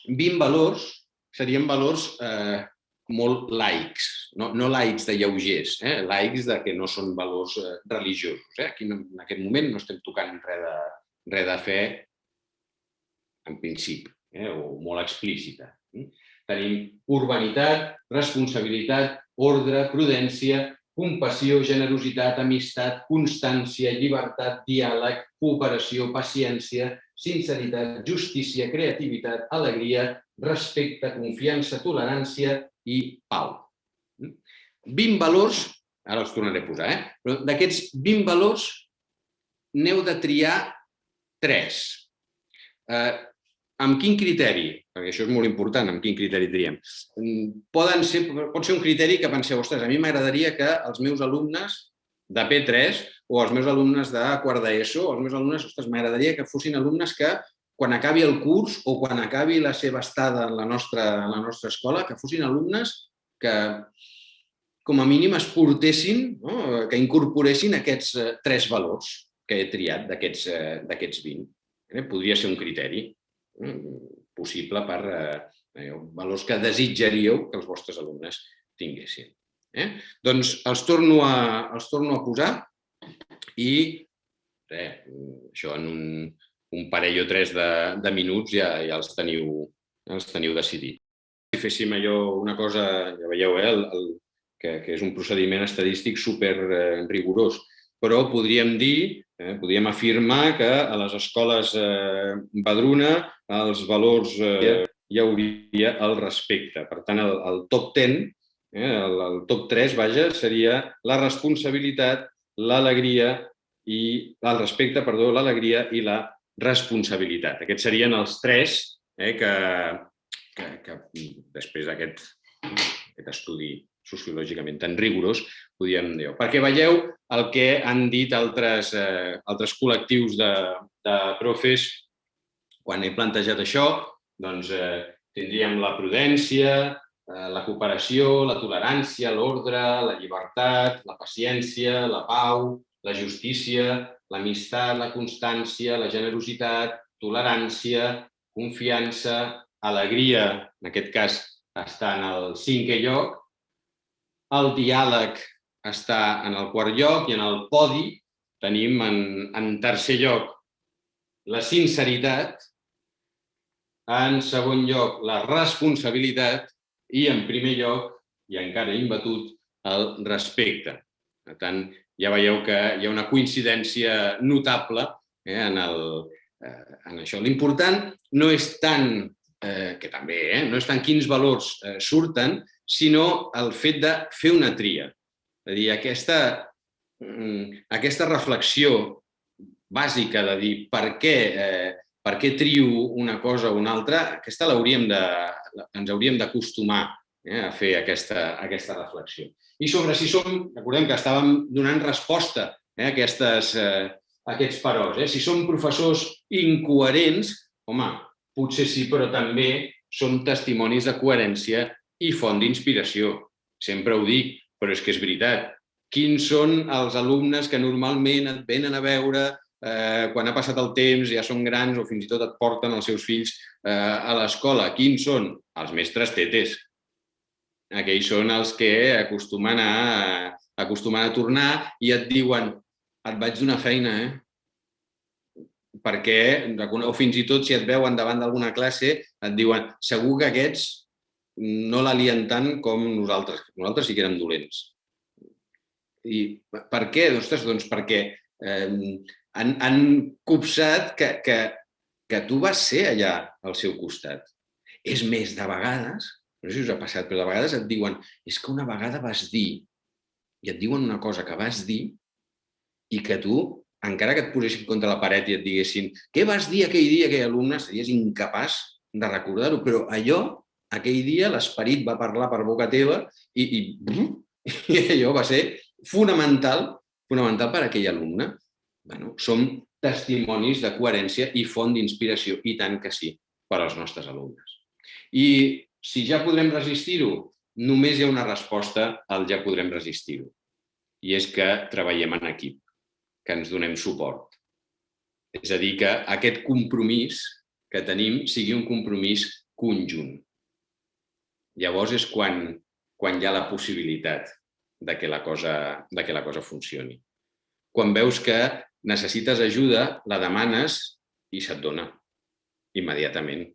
20 valors, serien valors molt laics, no laics de lleugers, laics que no són valors religiosos. Aquí en aquest moment no estem tocant res de fe en principi, o molt explícita. Tenim urbanitat, responsabilitat, ordre, prudència, compassió, generositat, amistat, constància, llibertat, diàleg, cooperació, paciència, sinceritat, justícia, creativitat, alegria, respecte, confiança, tolerància i pau. 20 valors, ara els tornaré a posar, però d'aquests 20 valors n'heu de triar 3. Amb quin criteri? Perquè això és molt important, amb quin criteri triem. Pot ser un criteri que penseu, ostres, a mi m'agradaria que els meus alumnes de P3 o els meus alumnes de quart d'ESO, els meus alumnes, ostres, m'agradaria que fossin alumnes que quan acabi el curs o quan acabi la seva estada en la nostra escola, que fossin alumnes que com a mínim es portessin, que incorporessin aquests 3 valors que he triat d'aquests 20. Podria ser un criteri possible per valors que desitjaríeu que els vostres alumnes tinguessin. Doncs els torno a posar i això en un parell o 3 de minuts ja els teniu decidit. Si féssim allò, una cosa, ja veieu, que és un procediment estadístic super rigorós, però podríem afirmar que a les escoles Badruna els valors hi hauria el respecte. Per tant, el top 10, el top 3, seria la responsabilitat, l'alegria i el respecte, l'alegria i la responsabilitat. Aquests serien els 3 que després d'aquest estudi sociològicament tan rigorós podíem dir. Perquè veieu el que han dit altres col·lectius de profes quan he plantejat això, doncs tindríem la prudència, la cooperació, la tolerància, l'ordre, la llibertat, la paciència, la pau, la justícia, l'amistat, la constància, la generositat, tolerància, confiança, alegria, en aquest cas està en el 5è lloc, el diàleg està en el 4è lloc i en el podi tenim en 3è lloc la sinceritat, en 2è lloc la responsabilitat i en 1è lloc, i encara imbatut, el respecte. Per tant, ja veieu que hi ha una coincidència notable en això. L'important no és tant, que també, no és tant quins valors surten, sinó el fet de fer una tria. És a dir, aquesta reflexió bàsica de dir per què trio una cosa o una altra, aquesta ens hauríem d'acostumar a fer aquesta reflexió. I sobre si som, recordem que estàvem donant resposta a aquests parors. Si som professors incoherents, home, potser sí, però també som testimonis de coherència i font d'inspiració. Sempre ho dic, però és que és veritat. Quins són els alumnes que normalment et venen a veure quan ha passat el temps, ja són grans o fins i tot et porten els seus fills a l'escola? Quins són? Els mestres tetes. Aquells són els que acostumen a tornar i et diuen et vaig donar feina, perquè, o fins i tot si et veuen davant d'alguna classe, et diuen segur que aquests no la lien tant com nosaltres. Nosaltres sí que érem dolents. I per què? Doncs perquè han copsat que tu vas ser allà al seu costat. És més, de vegades, no sé si us ha passat, però de vegades et diuen és que una vegada vas dir, i et diuen una cosa que vas dir i que tu, encara que et posessin contra la paret i et diguessin què vas dir aquell dia, aquell alumne, series incapaç de recordar-ho, però aquell dia l'esperit va parlar per boca teva i allò va ser fonamental per a aquell alumne. Bueno, som testimonis de coherència i font d'inspiració, i tant que sí, per als nostres alumnes. I si ja podrem resistir-ho, només hi ha una resposta al ja podrem resistir-ho, i és que treballem en equip, que ens donem suport. És a dir, que aquest compromís que tenim sigui un compromís conjunt. Llavors és quan hi ha la possibilitat de que la cosa funcioni. Quan veus que necessites ajuda, la demanes i se't dona immediatament.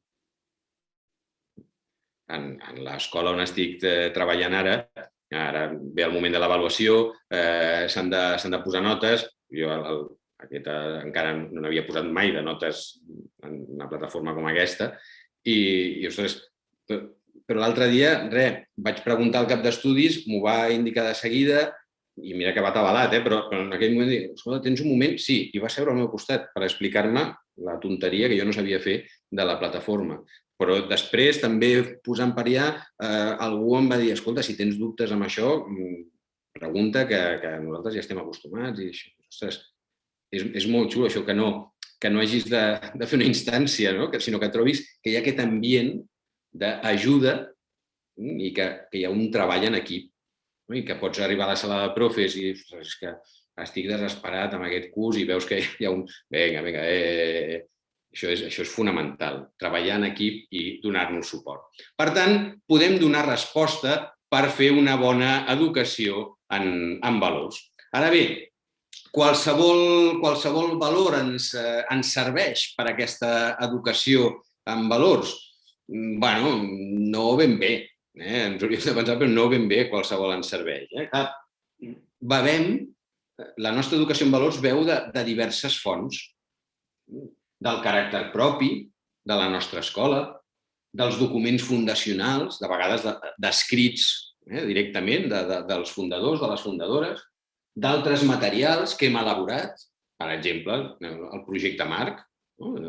En l'escola on estic treballant ara ve el moment de l'avaluació, s'han de posar notes. Jo encara no n'havia posat mai de notes en una plataforma com aquesta. Però l'altre dia, vaig preguntar al cap d'estudis, m'ho va indicar de seguida, i mira que va atabalat, però en aquell moment dic, escolta, tens un moment? Sí, i va seure al meu costat per explicar-me la tonteria que jo no sabia fer de la plataforma. Però després, també posant per allà, algú em va dir, escolta, si tens dubtes amb això, pregunta, que nosaltres ja estem acostumats. I això, ostres, és molt xulo això, que no hagis de fer una instància, sinó que trobis que hi ha aquest ambient d'ajuda i que hi ha un treball en equip. I que pots arribar a la sala de profes i és que estic desesperat amb aquest curs i veus que hi ha un... Vinga, això és fonamental, treballar en equip i donar-nos suport. Per tant, podem donar resposta per fer una bona educació en valors. Ara bé, qualsevol valor ens serveix per a aquesta educació en valors? Bueno, no ben bé. Ens hauríem de pensar, però no ben bé qualsevol ens serveix. La nostra educació en valors beu de diverses fonts, del caràcter propi de la nostra escola, dels documents fundacionals, de vegades descrits directament dels fundadors, de les fundadores, d'altres materials que hem elaborat, per exemple, el projecte Marc.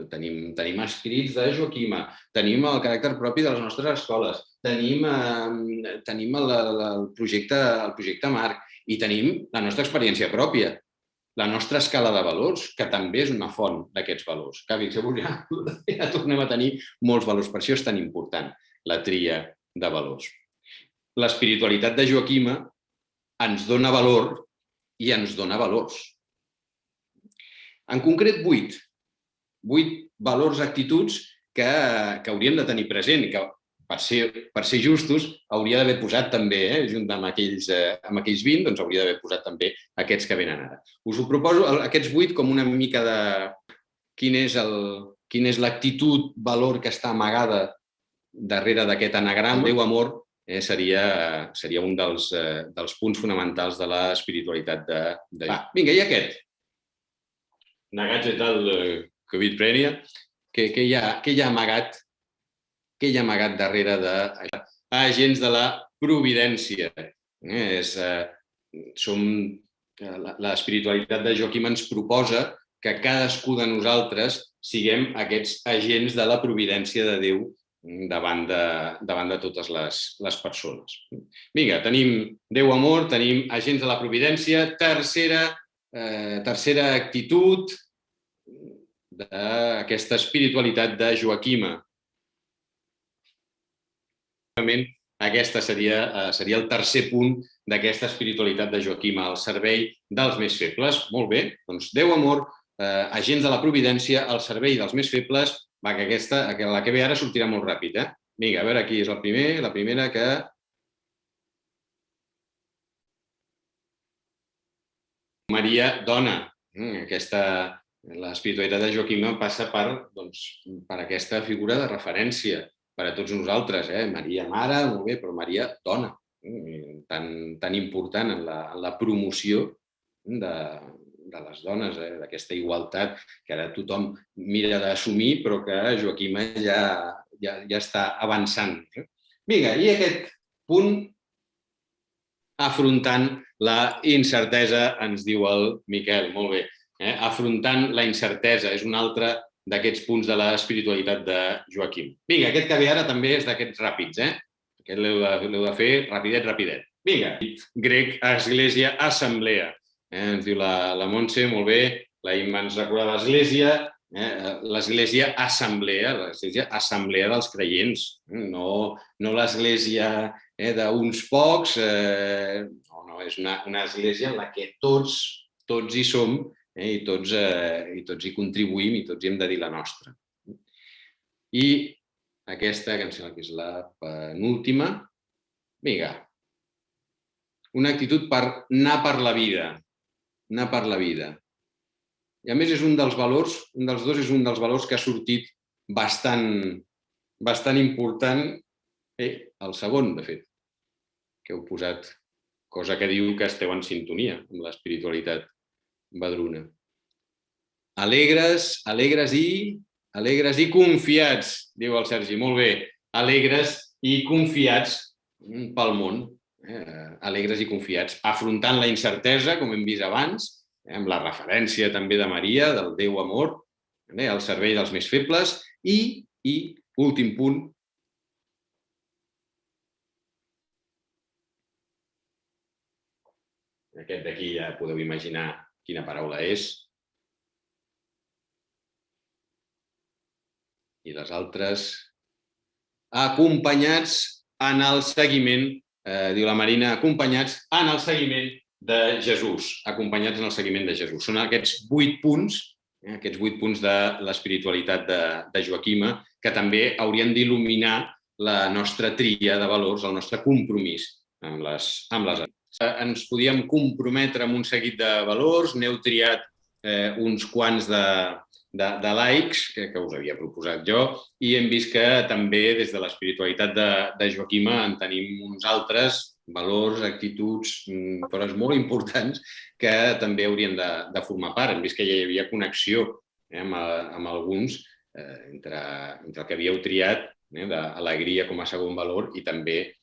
Tenim escrits de Joaquima, tenim el caràcter propi de les nostres escoles, tenim el projecte Marc i tenim la nostra experiència pròpia, la nostra escala de valors, que també és una font d'aquests valors. Fixeu-vos, ja tornem a tenir molts valors, per això és tan important la tria de valors. L'espiritualitat de Joaquima ens dona valor i ens dona valors. En concret, 8 valors, actituds que hauríem de tenir present i que, per ser justos, hauria d'haver posat també, junt amb aquells 20, doncs hauria d'haver posat també aquests que venen ara. Us ho proposo, aquests 8, com una mica de quina és l'actitud, valor que està amagada darrere d'aquest anagrama. El Déu amor seria un dels punts fonamentals de l'espiritualitat de Joaquima. Vinga, i aquest? Negats i tal... Covid prènia, què hi ha amagat darrere d'agents de la providència. L'espiritualitat de Joaquima ens proposa que cadascú de nosaltres siguem aquests agents de la providència de Déu davant de totes les persones. Vinga, tenim Déu amor, tenim agents de la providència, tercera actitud d'aquesta espiritualitat de Joaquima. Aquest seria el tercer punt d'aquesta espiritualitat de Joaquima, al servei dels més febles. Molt bé, doncs Déu amor, agents de la providència, al servei dels més febles. Va, que la que ve ara sortirà molt ràpid. Vinga, a veure qui és la primera que... Maria, dona. L'espiritualitat de Joaquima passa per aquesta figura de referència per a tots nosaltres. Maria, mare, molt bé, però Maria, dona. tan important en la promoció de les dones, d'aquesta igualtat que ara tothom mira d'assumir, però que Joaquima ja està avançant. Vinga, i aquest punt, afrontant la incertesa, ens diu el Miquel, molt bé. Afrontant la incertesa és un altre d'aquests punts de l'espiritualitat de Joaquim. Vinga, aquest que ve ara també és d'aquests ràpids, Aquest l'heu de fer rapidet. Vinga, grec, església, assemblea. Ens diu la Montse, molt bé, la Imma ens recorda l'església, l'església assemblea dels creients, no l'església d'uns pocs, no, és una església en la que tots hi som i tots hi contribuïm i tots hi hem de dir la nostra. I aquesta, que em sembla que és la penúltima, vinga, una actitud per anar per la vida, I a més és un dels valors, un dels valors que ha sortit bastant important, el segon, de fet, que heu posat, cosa que diu que esteu en sintonia amb l'espiritualitat vedruna. Alegres i confiats, diu el Sergi, molt bé, alegres i confiats pel món, alegres i confiats, afrontant la incertesa, com hem vist abans, amb la referència també de Maria, del Déu amor, al servei dels més febles, i últim punt, aquest d'aquí ja podeu imaginar quina paraula és, i les altres, acompanyats en el seguiment, diu la Marina, acompanyats en el seguiment de Jesús, acompanyats en el seguiment de Jesús. Són aquests 8 punts de l'espiritualitat de Joaquima, que també haurien d'il·luminar la nostra tria de valors, el nostre compromís amb les ens podíem comprometre amb un seguit de valors, n'heu triat uns quants de likes que us havia proposat jo i hem vist que també des de l'espiritualitat de Joaquima en tenim uns altres valors, actituds, coses molt importants que també haurien de formar part. Hem vist que ja hi havia connexió amb alguns entre el que havíeu triat, d'alegria com a segon valor i també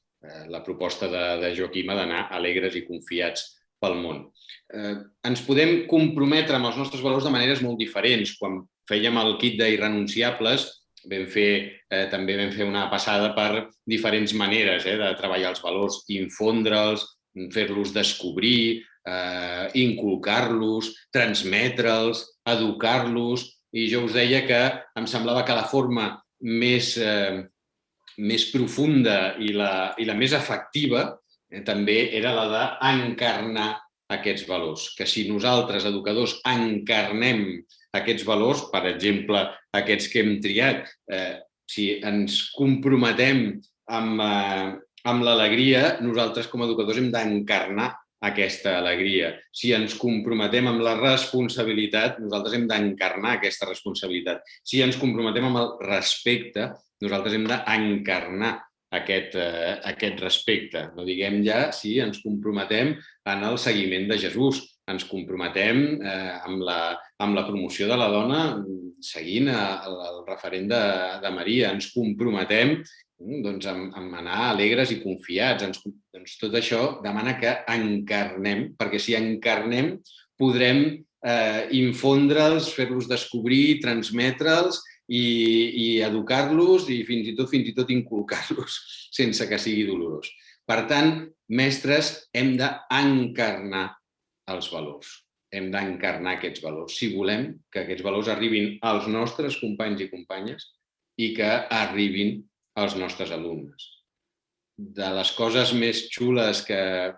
la proposta de Joaquima d'anar alegres i confiats pel món. Ens podem comprometre amb els nostres valors de maneres molt diferents. Quan fèiem el kit d'irrenunciables, també vam fer una passada per diferents maneres de treballar els valors, infondre'ls, fer-los descobrir, inculcar-los, transmetre'ls, educar-los. I jo us deia que em semblava que la forma més profunda i la més efectiva també era la d'encarnar aquests valors. Que si nosaltres, educadors, encarnem aquests valors, per exemple, aquests que hem triat, si ens comprometem amb l'alegria, nosaltres com a educadors hem d'encarnar aquesta alegria. Si ens comprometem amb la responsabilitat, nosaltres hem d'encarnar aquesta responsabilitat. Si ens comprometem amb el respecte, nosaltres hem d'encarnar aquest respecte. No diguem ja si ens comprometem en el seguiment de Jesús, ens comprometem amb la promoció de la dona seguint el referent de Maria, ens comprometem amb anar alegres i confiats. Tot això demana que encarnem, perquè si encarnem podrem infondre'ls, fer-los descobrir, transmetre'ls i educar-los i fins i tot inculcar-los sense que sigui dolorós. Per tant, mestres, hem d'encarnar els valors. Hem d'encarnar aquests valors si volem que aquests valors arribin als nostres companys i companyes i que arribin als nostres alumnes. De les coses més xules que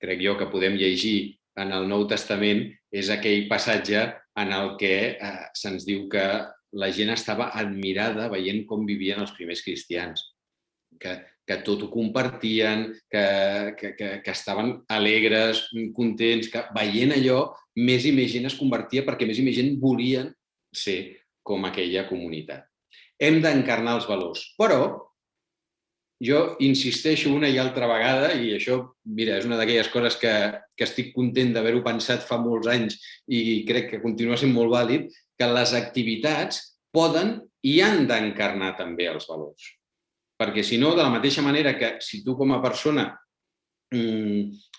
crec jo que podem llegir en el Nou Testament és aquell passatge en el que se'ns diu que la gent estava admirada veient com vivien els primers cristians, que tot ho compartien, que estaven alegres, contents, que veient allò més i més gent es convertia perquè més i més gent volien ser com aquella comunitat. Hem d'encarnar els valors, però jo insisteixo una i altra vegada, i això, mira, és una d'aquelles coses que estic content d'haver-ho pensat fa molts anys i crec que continua sent molt vàlid, que les activitats poden i han d'encarnar també els valors. Perquè si no, de la mateixa manera que si tu com a persona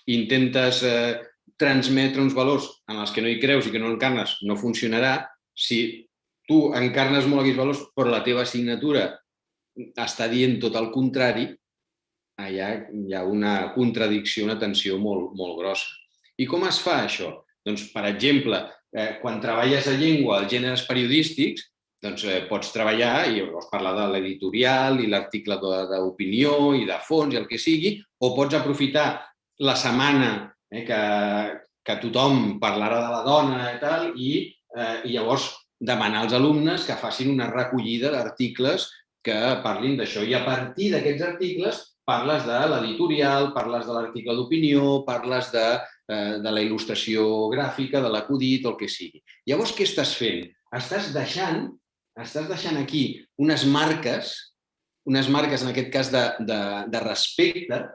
intentes transmetre uns valors en els que no hi creus i que no encarnes, no funcionarà. Si tu encarnes molt aquests valors, però la teva assignatura està dient tot el contrari, allà hi ha una contradicció, una tensió molt, molt grossa. I com es fa això? Doncs, per exemple, quan treballes a llengua, els gèneres periodístics, doncs pots treballar i pots parlar de l'editorial i l'article d'opinió i de fons i el que sigui, o pots aprofitar la setmana que tothom parlarà de la dona i tal, i llavors demanar als alumnes que facin una recollida d'articles que parlin d'això. I a partir d'aquests articles parles de l'editorial, parles de l'article d'opinió, parles de la il·lustració gràfica, de l'acudit, el que sigui. Llavors, què estàs fent? Estàs deixant aquí unes marques en aquest cas de respecte,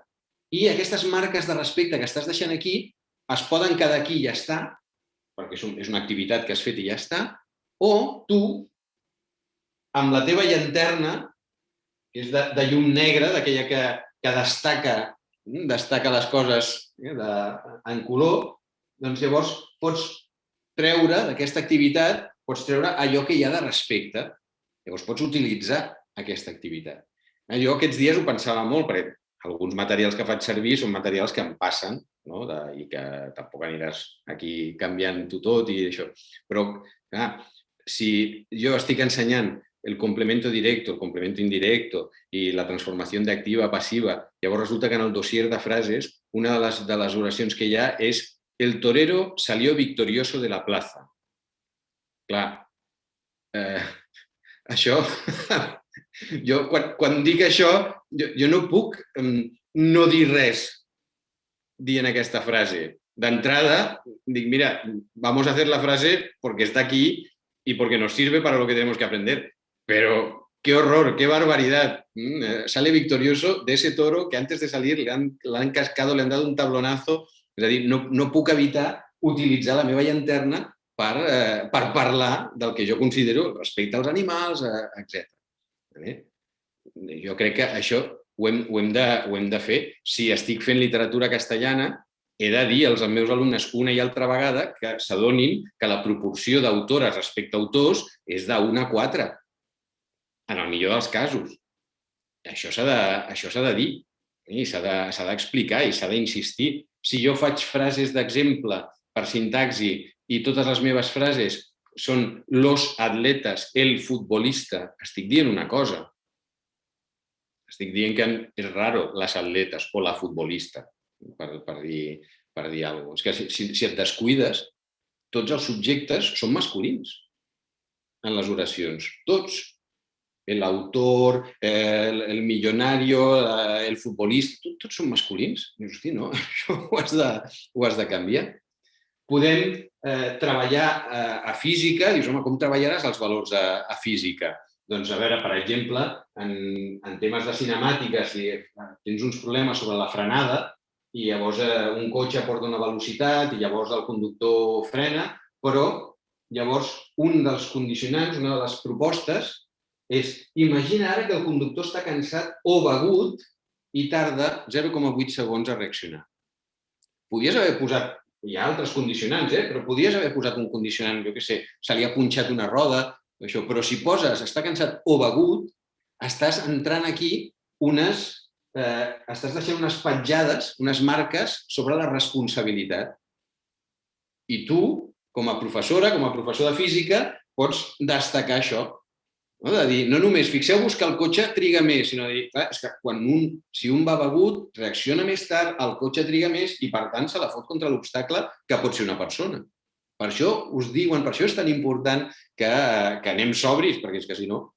i aquestes marques de respecte que estàs deixant aquí es poden quedar aquí i ja està, perquè és una activitat que has fet i ja està, o tu, amb la teva llanterna, que és de llum negra, d'aquella que destaca les coses en color, doncs llavors pots treure d'aquesta activitat, pots treure allò que hi ha de respecte. Llavors pots utilitzar aquesta activitat. Jo aquests dies ho pensava molt, perquè alguns materials que faig servir són materials que em passen, i que tampoc aniràs aquí canviant-ho tot i això. Però, clar, si jo estic ensenyant el complemento directo, el complemento indirecto i la transformació d'activa a passiva, llavors resulta que en el dossier de frases una de les oracions que hi ha és el torero salió victorioso de la plaza. Clar, això... Jo, quan dic això, jo no puc no dir res dient aquesta frase. D'entrada, dic, mira, vamos a hacer la frase porque está aquí y porque nos sirve para lo que tenemos que aprender. Pero qué horror, qué barbaridad. Sale victorioso de ese toro que antes de salir le han cascado, le han dado un tablonazo. És a dir, no puc evitar utilitzar la meva llanterna per parlar del que jo considero respecte als animals, etc. Jo crec que això ho hem de fer. Si estic fent literatura castellana, he de dir als meus alumnes una i altra vegada que s'adonin que la proporció d'autores respecte a autors és d'1 a 4, en el millor dels casos. Això s'ha de dir, i s'ha d'explicar i s'ha d'insistir. Si jo faig frases d'exemple per sintaxi i totes les meves frases són los atletas, el futbolista, estic dient una cosa. Estic dient que és raro les atletes o la futbolista, per dir alguna cosa. És que si et descuides, tots els subjectes són masculins en les oracions. Tots. L'autor, el millonario, el futbolista, tots són masculins. Hosti, no, això ho has de canviar. Podem treballar a física, dius, home, com treballaràs els valors a física? Doncs, a veure, per exemple, en temes de cinemàtica, si tens uns problemes sobre la frenada i llavors un cotxe porta una velocitat i llavors el conductor frena, però llavors un dels condicionants, una de les propostes, és imagina ara que el conductor està cansat o begut i tarda 0,8 segons a reaccionar. Podies haver posat, hi ha altres condicionants, però podies haver posat un condicionant, jo què sé, se li ha punxat una roda, però si poses està cansat o begut, estàs entrant aquí estàs deixant unes petjades, unes marques sobre la responsabilitat. I tu, com a professora, com a professor de física, pots destacar això. De dir, no només fixeu-vos que el cotxe triga més, sinó de dir, és que si un va begut, reacciona més tard, el cotxe triga més i, per tant, se la fot contra l'obstacle que pot ser una persona. Per això us diuen, per això és tan important que anem sobris, perquè és que si no...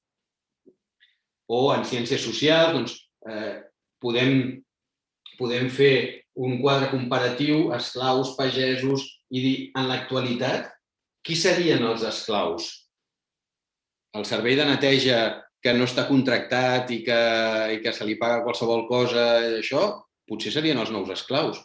O en ciències socials, doncs, podem fer un quadre comparatiu, esclaus, pagesos, i dir, en l'actualitat, qui serien els esclaus? El servei de neteja que no està contractat i que se li paga qualsevol cosa, això, potser serien els nous esclaus.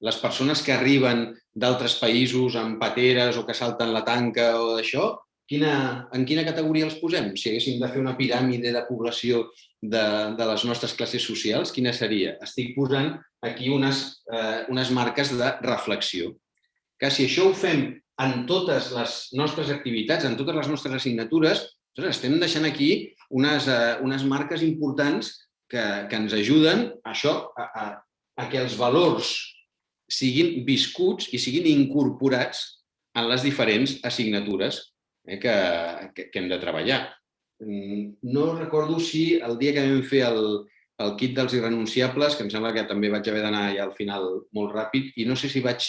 Les persones que arriben d'altres països amb pateres o que salten la tanca o d'això, en quina categoria els posem? Si haguéssim de fer una piràmide de població de les nostres classes socials, quina seria? Estic posant aquí unes marques de reflexió. Que si això ho fem en totes les nostres activitats, en totes les nostres assignatures, estem deixant aquí unes marques importants que ens ajuden a que els valors siguin viscuts i siguin incorporats en les diferents assignatures que hem de treballar. No recordo si el dia que vam fer el kit dels irrenunciables, que em sembla que també vaig haver d'anar ja al final molt ràpid, i no sé si vaig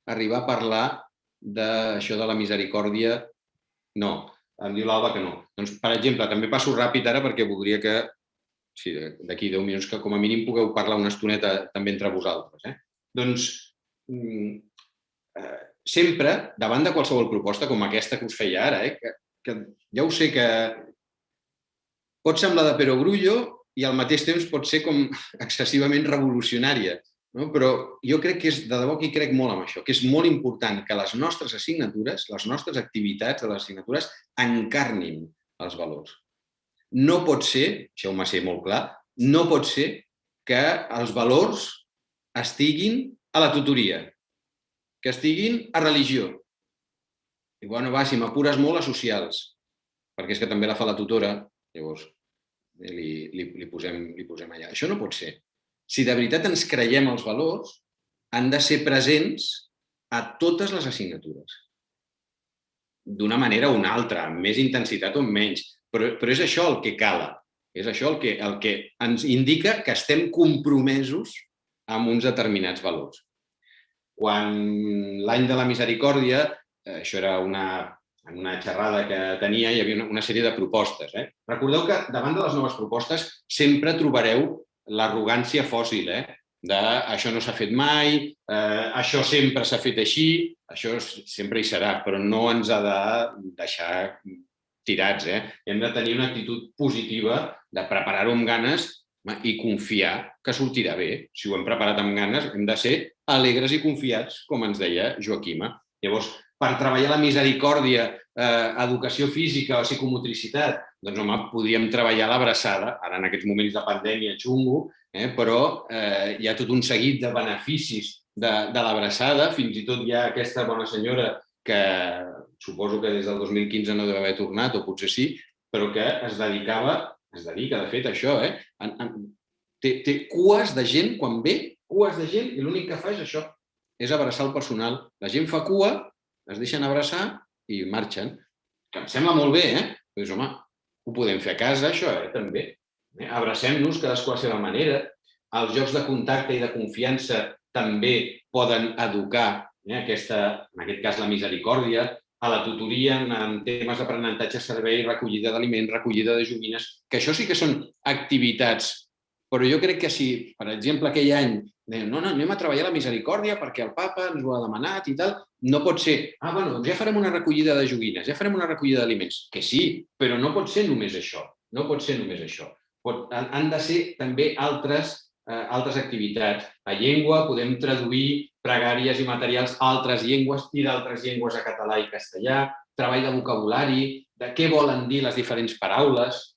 arribar a parlar d'això de la misericòrdia. No, em diu l'Alba que no. Doncs, per exemple, també passo ràpid ara perquè voldria que, d'aquí 10 minuts, que com a mínim pugueu parlar una estoneta també entre vosaltres. Doncs, sempre, davant de qualsevol proposta com aquesta que us feia ara, que ja ho sé que pot semblar de perogrullo i al mateix temps pot ser com excessivament revolucionària, no? Però jo crec que és de debò que hi crec molt en això, que és molt important que les nostres assignatures, les nostres activitats de les assignatures encarnin els valors. No pot ser, deixeu-me ser molt clar, no pot ser que els valors estiguin a la tutoria, que estiguin a religió. I bueno, va, si m'apures molt, a socials, perquè és que també la fa la tutora, llavors li posem allà. Això no pot ser. Si de veritat ens creiem els valors, han de ser presents a totes les assignatures. D'una manera o una altra, amb més intensitat o amb menys. Però és això el que cala. És això el que ens indica que estem compromesos amb uns determinats valors. Quan l'any de la misericòrdia, això era una xerrada que tenia, hi havia una sèrie de propostes. Recordeu que davant de les noves propostes sempre trobareu l'arrogància fòssil, de això no s'ha fet mai, això sempre s'ha fet així, això sempre hi serà, però no ens ha de deixar tirats. Hem de tenir una actitud positiva de preparar-ho amb ganes i confiar que sortirà bé. Si ho hem preparat amb ganes, hem de ser alegres i confiats, com ens deia Joaquima. Llavors, per treballar la misericòrdia, educació física o psicomotricitat, doncs, home, podríem treballar l'abraçada, ara en aquests moments de pandèmia xungo, però hi ha tot un seguit de beneficis de l'abraçada. Fins i tot hi ha aquesta bona senyora que suposo que des del 2015 no deu haver tornat, o potser sí, però que es dedica, de fet, a això. Té cues de gent quan ve, cues de gent, i l'únic que fa és això, és abraçar el personal. La gent fa cua, es deixen abraçar i marxen. Que em sembla molt bé, Doncs, home, ho podem fer a casa, això, també. Abracem-nos cadascú a la seva manera. Els jocs de contacte i de confiança també poden educar, en aquest cas la misericòrdia, a la tutoria en temes d'aprenentatge, servei, recollida d'aliments, recollida de joguines, que això sí que són activitats. Però jo crec que si, per exemple, aquell any, no, anem a treballar la misericòrdia perquè el papa ens ho ha demanat i tal, no pot ser, doncs ja farem una recollida de joguines, ja farem una recollida d'aliments. Que sí, però no pot ser només això. No pot ser només això. Han de ser també altres activitats. A llengua podem traduir pregàries i materials a altres llengües i d'altres llengües a català i castellà, treball de vocabulari, de què volen dir les diferents paraules,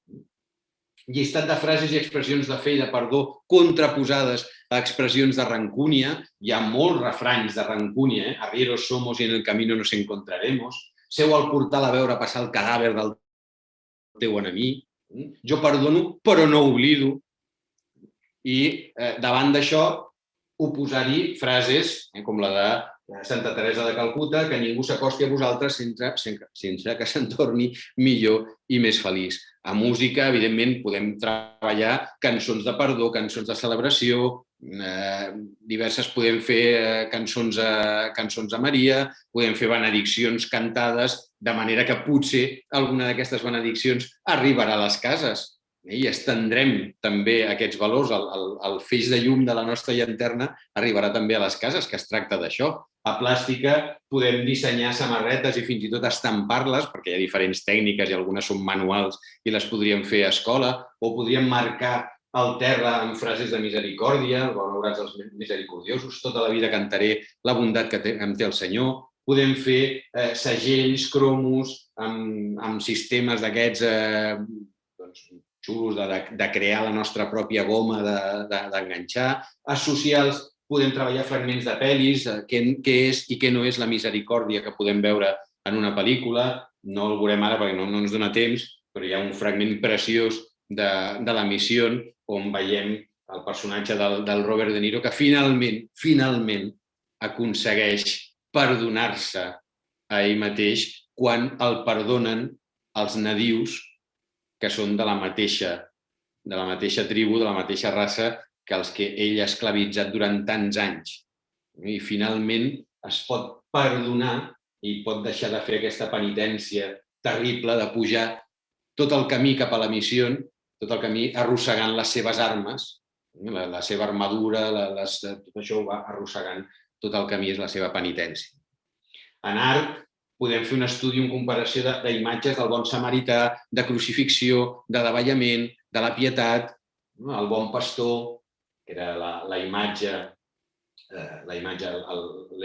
llistat de frases i expressions de fe i de perdó contraposades a expressions de rancúnia. Hi ha molts refranys de rancúnia, arrieros somos y en el camino nos encontraremos, seu al portal a veure passar el cadàver del teu enemic, jo perdono però no oblido. I davant d'això, oposar-hi frases com la de Santa Teresa de Calcuta, que ningú s'acosti a vosaltres sense que se'n torni millor i més feliç. A música, evidentment, podem treballar cançons de perdó, cançons de celebració, diverses podem fer cançons a Maria, podem fer benediccions cantades, de manera que potser alguna d'aquestes benediccions arribarà a les cases. i estendrem també aquests valors, el feix de llum de la nostra llanterna arribarà també a les cases, que es tracta d'això. A Plàstica podem dissenyar samarretes i fins i tot estampar-les, perquè hi ha diferents tècniques i algunes són manuals i les podríem fer a escola, o podríem marcar el terra amb frases de misericòrdia, benaurats els misericordiosos, tota la vida cantaré la bondat que em té el Senyor. Podem fer segells, cromos, amb sistemes d'aquests xulos de crear la nostra pròpia goma d'enganxar. A socials podem treballar fragments de pel·lis, què és i què no és la misericòrdia que podem veure en una pel·lícula. No el veurem ara perquè no ens dona temps, però hi ha un fragment preciós de la Missió on veiem el personatge del Robert De Niro que finalment aconsegueix perdonar-se a ell mateix quan el perdonen els nadius que són de la mateixa tribu, de la mateixa raça que els que ell ha esclavitzat durant tants anys. I finalment es pot perdonar i pot deixar de fer aquesta penitència terrible de pujar tot el camí cap a la missió, tot el camí arrossegant les seves armes, la seva armadura, tot això ho va arrossegant tot el camí, és la seva penitència. En art, podem fer un estudi en comparació d'imatges del bon samarità, de crucifixió, de davallament, de la pietat, el bon pastor, que era la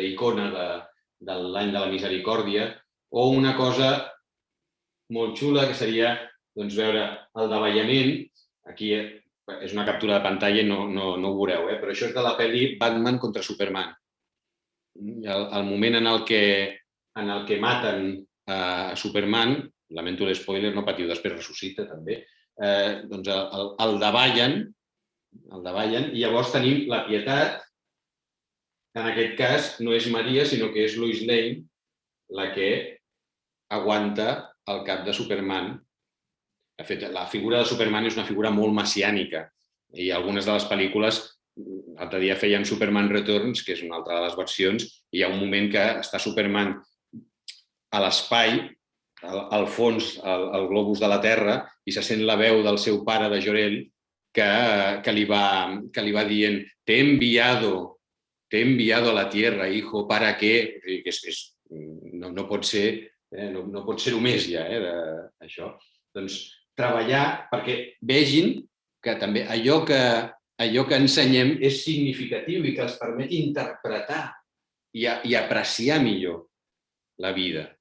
icona de l'any de la misericòrdia, o una cosa molt xula que seria veure el davallament. Aquí és una captura de pantalla, no ho veureu, però això és de la pel·li Batman contra Superman. El moment en el que maten a Superman, lamento l'espoiler, no patiu, després ressuscita també, doncs el davallen i llavors tenim la pietat, que en aquest cas no és Maria, sinó que és Lois Lane la que aguanta el cap de Superman. De fet, la figura de Superman és una figura molt messiànica i algunes de les pel·lícules, l'altre dia feien Superman Returns, que és una altra de les versions, i hi ha un moment que està Superman a l'espai, al fons, al globus de la Terra, i se sent la veu del seu pare de Jor-El que li va dient «Te he enviado a la Tierra, hijo, ¿para qué?» No pot ser-ho més ja, això. Doncs treballar perquè vegin que també allò que ensenyem és significatiu i que els permet interpretar i apreciar millor la vida.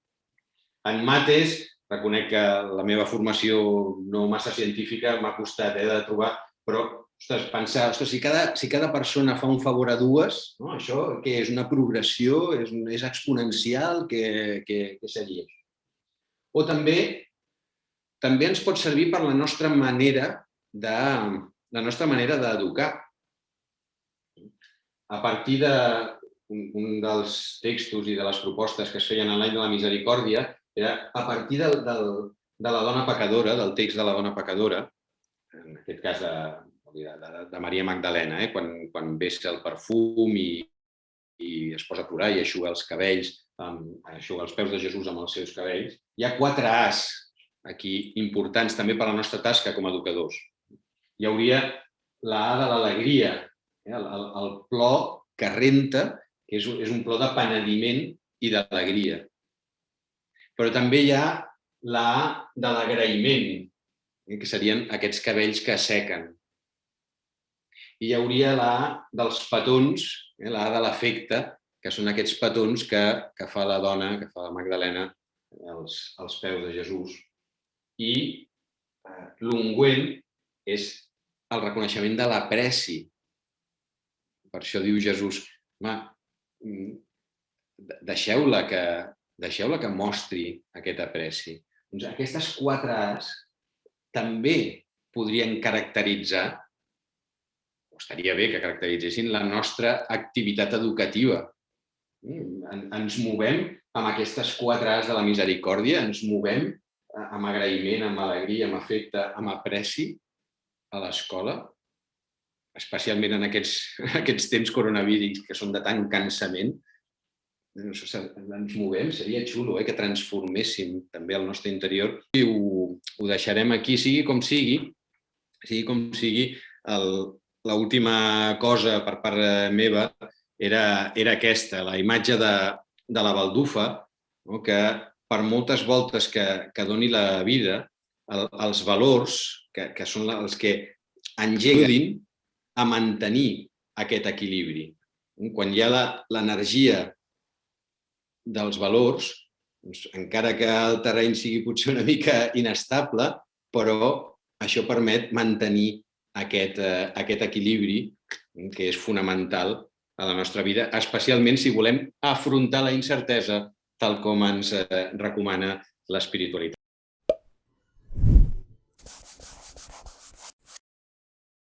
En mates, reconec que la meva formació no massa científica m'ha costat de trobar, però pensar, si cada persona fa un favor a dues, això què és? Una progressió? És exponencial? Què seria? O també ens pot servir per la nostra manera d'educar. A partir d'un dels textos i de les propostes que es feien en l'any de la misericòrdia era a partir de la dona pecadora, del text de la dona pecadora, en aquest cas de Maria Magdalena, quan vessa el perfum i es posa a plorar i eixuga els cabells, eixuga els peus de Jesús amb els seus cabells. Hi ha 4 As aquí importants també per a la nostra tasca com a educadors. Hi hauria la A de l'alegria, el plor que renta, que és un plor de penediment i d'alegria. Però també hi ha la A de l'agraïment, que serien aquests cabells que assequen. I hi hauria la A dels petons, la A de l'afecte, que són aquests petons que fa la dona, que fa la Magdalena, als peus de Jesús. I l'ungüent és el reconeixement de l'apreci. Per això diu Jesús, deixeu-la que mostri aquest apreci. Doncs aquestes 4 As també podrien caracteritzar, o estaria bé que caracteritzessin la nostra activitat educativa. Ens movem amb aquestes 4 As de la misericòrdia, ens movem amb agraïment, amb alegria, amb afecte, amb apreci a l'escola, especialment en aquests temps coronavírics que són de tant cansament. Ens movem, seria xulo que transforméssim també el nostre interior i ho deixarem aquí, sigui com sigui, Sigui com sigui, l'última cosa per part meva era aquesta, la imatge de la baldufa, que per moltes voltes que doni la vida, els valors, que són els que engeguen a mantenir aquest equilibri. Quan hi ha l'energia dels valors, encara que el terreny sigui potser una mica inestable, però això permet mantenir aquest equilibri que és fonamental a la nostra vida, especialment si volem afrontar la incertesa tal com ens recomana l'espiritualitat.